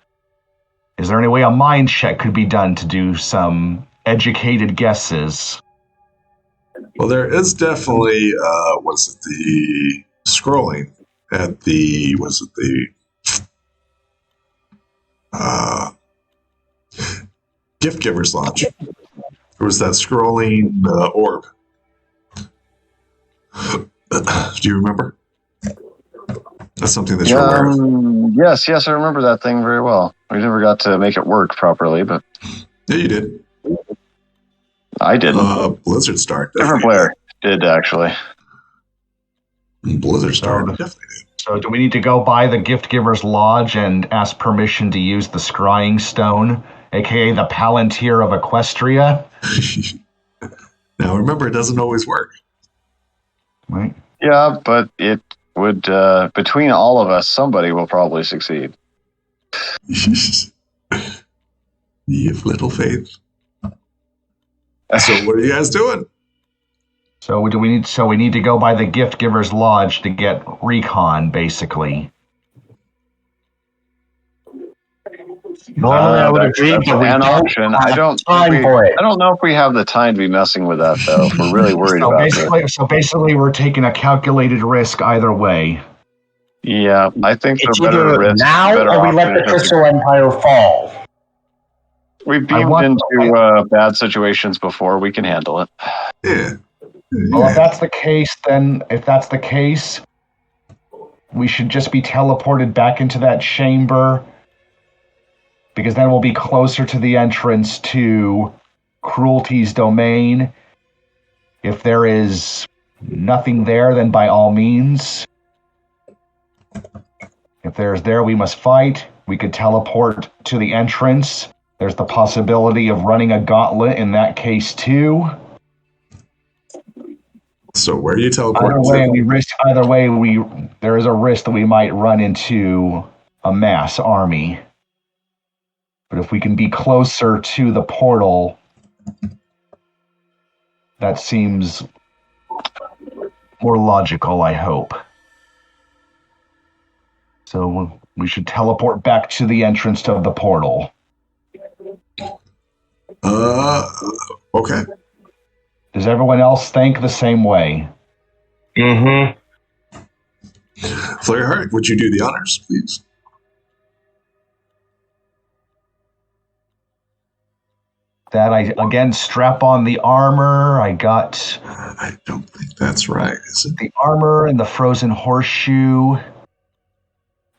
Is there any way a mind check could be done to do some educated guesses? Well, there is definitely, the scrolling at the, Gift Giver's Lodge. There was that scrolling orb. Do you remember? That's something that you're aware of. Yes, I remember that thing very well. We never got to make it work properly, but... Yeah, you did. I didn't. Blizzard Star. Different player did, actually. Blizzard Star definitely did. So do we need to go by the Gift Giver's Lodge and ask permission to use the Scrying Stone, aka the Palantir of Equestria? Now, remember, it doesn't always work. Right. Yeah, but it would, between all of us, somebody will probably succeed. You have little faith. So what are you guys doing? So we need to go by the Gift Giver's Lodge to get recon, basically. Normally I would agree, but we an don't option. have I don't know if we have the time to be messing with that, though. If we're really worried about it. So basically, we're taking a calculated risk either way. Yeah, I think It's the better either risk. now better or we let option the is Crystal Empire fall. We've beamed into bad situations before. We can handle it. Yeah. Well, if that's the case, we should just be teleported back into that chamber, because then we'll be closer to the entrance to Cruelty's domain. If there is nothing there, then by all means. If there's there, we must fight. We could teleport to the entrance. There's the possibility of running a gauntlet in that case, too. So where do you teleport? Either way, there is a risk that we might run into a mass army. But if we can be closer to the portal, that seems more logical, I hope. So we should teleport back to the entrance to the portal. Okay. Does everyone else think the same way? Mm-hmm. Flareheart, would you do the honors, please? That I, again, strap on the armor. I got... I don't think that's right, is it? The armor and the frozen horseshoe.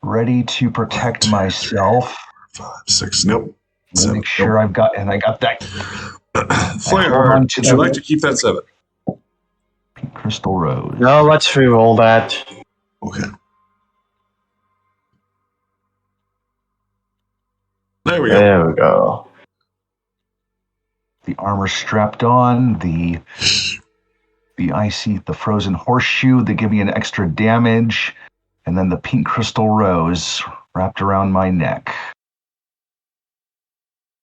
Ready to protect myself. 5, 6. Nope. Let me 7. make sure I got that Fireheart, on to would you the- like to keep that 7? crystal rose. No, let's re-roll that. Okay. There we go. There we go. The armor strapped on, the icy, the frozen horseshoe that give me an extra damage, and then the pink crystal rose wrapped around my neck.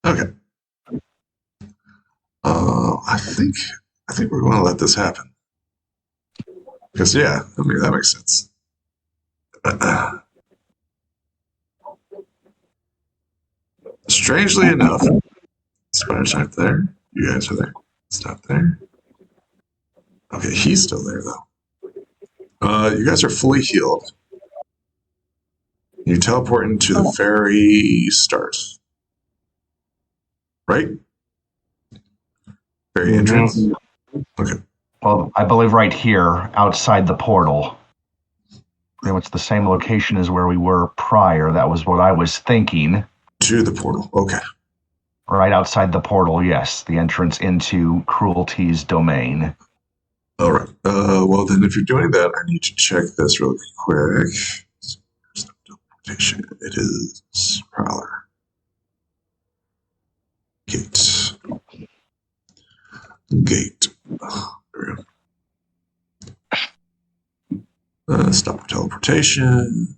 Okay. I think we're going to let this happen. Because that makes sense. Strangely enough, Spider's not there. You guys are there. It's not there. Okay, he's still there though. You guys are fully healed. You teleport into the very start. Right? Very entrance. Okay. Well, I believe right here, outside the portal. Pretty much the same location as where we were prior. That was what I was thinking. To the portal. Okay. Right outside the portal, yes. The entrance into Cruelty's domain. All right. Well, then if you're doing that, I need to check this real quick. It is Prowler. Gate. There we go. Stop teleportation.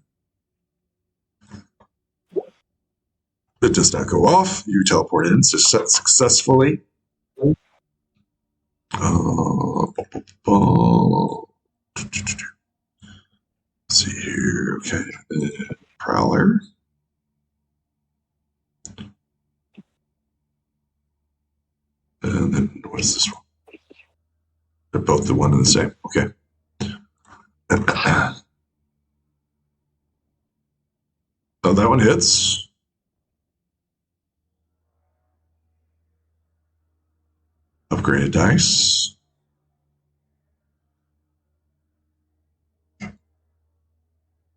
It does not go off. You teleport in successfully. Let's see here. Okay. Prowler. And then what is this one? They're both the one and the same. Okay. Oh, that one hits. Upgraded dice.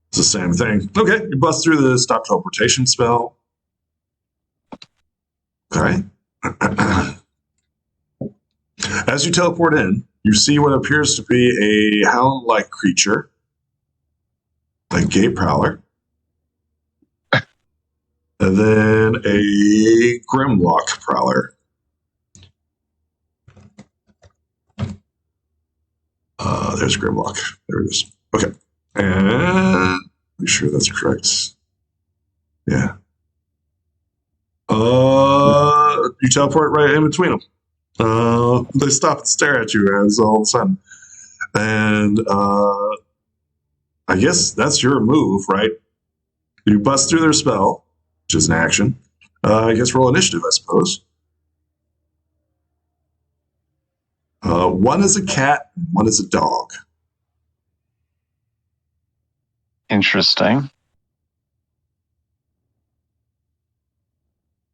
It's the same thing. Okay, you bust through the stop teleportation spell. Okay. As you teleport in, you see what appears to be a hound-like creature, a gate prowler, and then a grimlock prowler. There's Grimlock. There it is. Okay. And make sure that's correct. Yeah. You teleport right in between them. They stop and stare at you as all of a sudden. And I guess that's your move, right? You bust through their spell, which is an action. I guess roll initiative, I suppose. One is a cat, one is a dog. Interesting.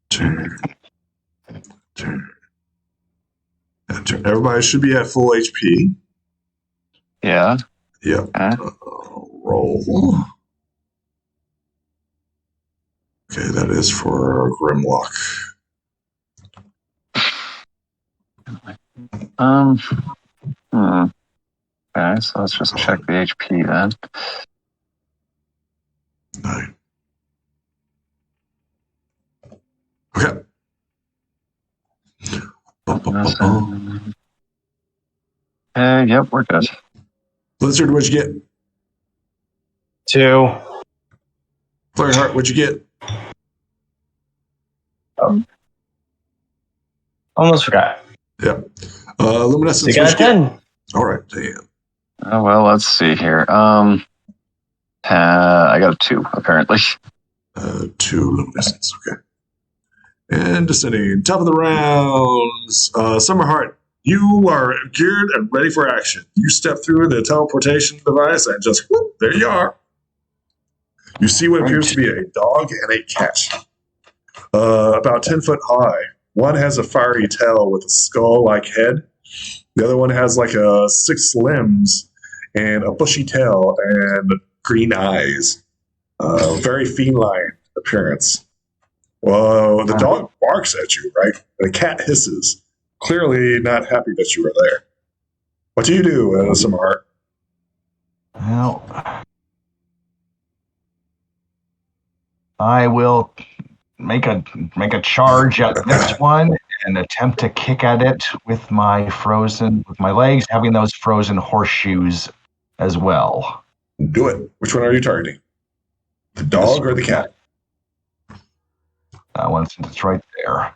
Turn. Everybody should be at full HP. Yeah. Yep. Okay. Roll. Okay, that is for Grimlock. Okay, so let's just check the HP then. 9. Okay. Yep, we're good. Blizzard, what'd you get? 2. Fireheart, what'd you get? Almost forgot. Yep. Luminescence, You got what'd you get? 10. All right, damn. Well, let's see here. I got a 2, apparently. 2 luminescence, okay. And descending, top of the rounds. Summerheart, you are geared and ready for action. You step through the teleportation device and just, whoop, there you are. You see what appears to be a dog and a cat. About 10 foot high. One has a fiery tail with a skull-like head. The other one has like 6 limbs and a bushy tail and green eyes. Very feline appearance. Well, the dog barks at you, right? The cat hisses, clearly not happy that you are there. What do you do, Samar? Well, I will make a charge at this one and attempt to kick at it with my legs, having those frozen horseshoes as well. Do it. Which one are you targeting? The dog or the cat? That one, since it's right there.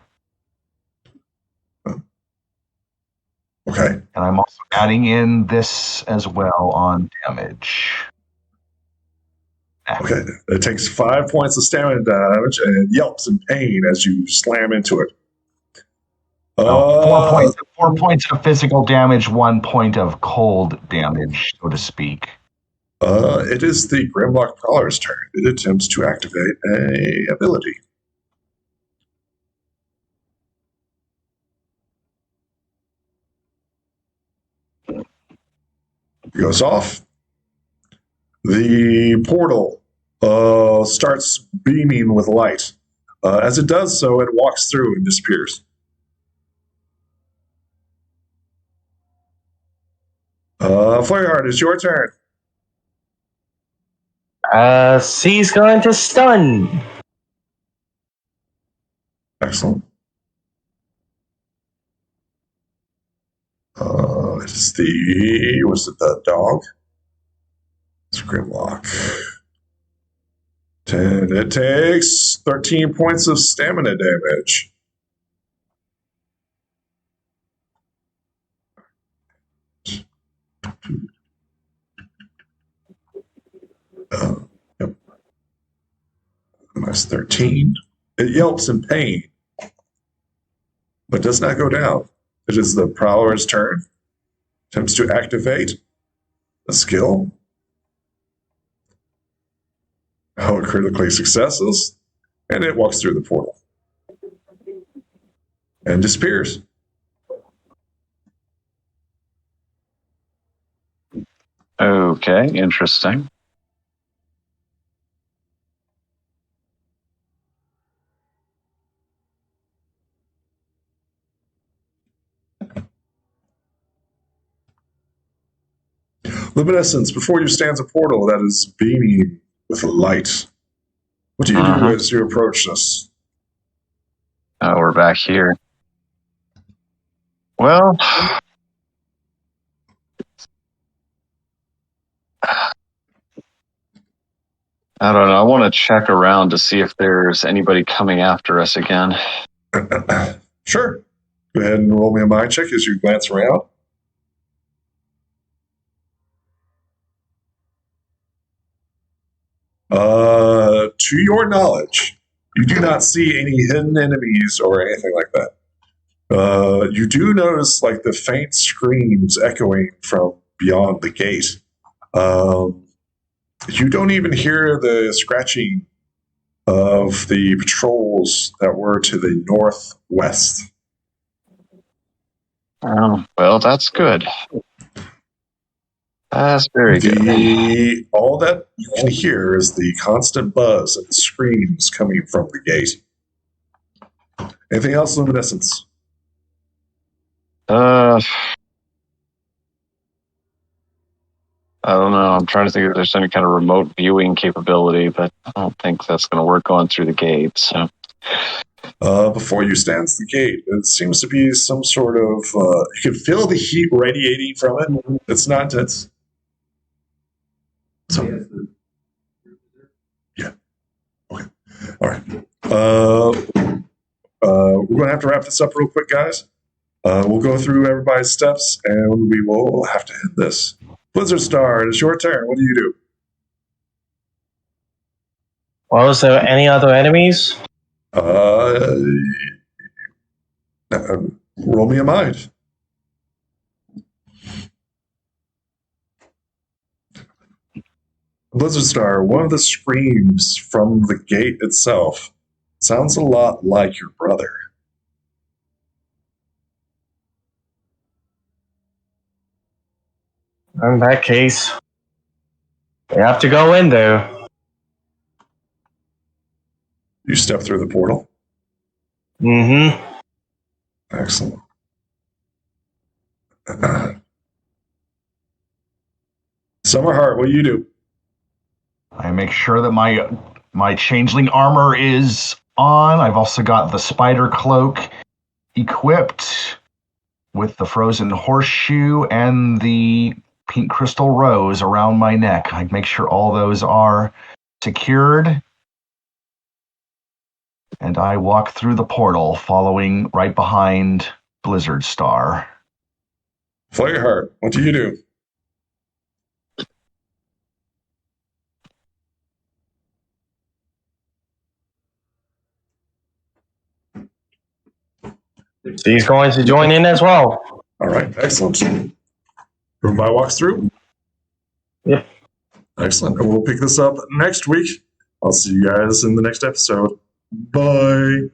Okay. And I'm also adding in this as well on damage. Okay. It takes 5 points of stamina damage and yelps in pain as you slam into it. 4 points. 4 points of physical damage, 1 point of cold damage, so to speak. It is the Grimlock Prowler's turn. It attempts to activate a ability. It goes off. The portal starts beaming with light. As it does so, it walks through and disappears. Flareheart, it's your turn. C's going to stun. Excellent. It's the dog? It's Grimlock. 10. It takes 13 points of stamina damage. Yep. Minus 13. It yelps in pain, but does not go down. It is the Prowler's turn. Attempts to activate a skill. Oh, it critically successes, and it walks through the portal and disappears. Okay, interesting. Luminescence, before you stands a portal that is beaming with light. What do you do as you approach this? We're back here. Well, I don't know. I want to check around to see if there's anybody coming after us again. Sure. Go ahead and roll me a mind check as you glance around. To your knowledge, you do not see any hidden enemies or anything like that. You do notice like the faint screams echoing from beyond the gate. You don't even hear the scratching of the patrols that were to the northwest. Well, that's good. That's very good. All that you can hear is the constant buzz and screams coming from the gate. Anything else, Luminescence? I don't know. I'm trying to think if there's any kind of remote viewing capability, but I don't think that's going to work going through the gate. So, before you stands the gate, it seems to be some sort of. You can feel the heat radiating from it. It's not intense. So, yeah. Okay. All right. We're going to have to wrap this up real quick, guys. We'll go through everybody's steps, and we will have to end this. Blizzard Star, it's your turn. What do you do? Well, is there any other enemies? Roll me a mind. Blizzard Star, one of the screams from the gate itself sounds a lot like your brother. In that case, we have to go in there. You step through the portal. Mm-hmm. Excellent. Summerheart, what do you do? I make sure that my changeling armor is on. I've also got the spider cloak equipped with the frozen horseshoe and the pink crystal rose around my neck. I make sure all those are secured. And I walk through the portal, following right behind Blizzard Star. Fireheart, what do you do? He's going to join in as well. All right, excellent. Everybody walks through? Yep. Excellent. And we'll pick this up next week. I'll see you guys in the next episode. Bye.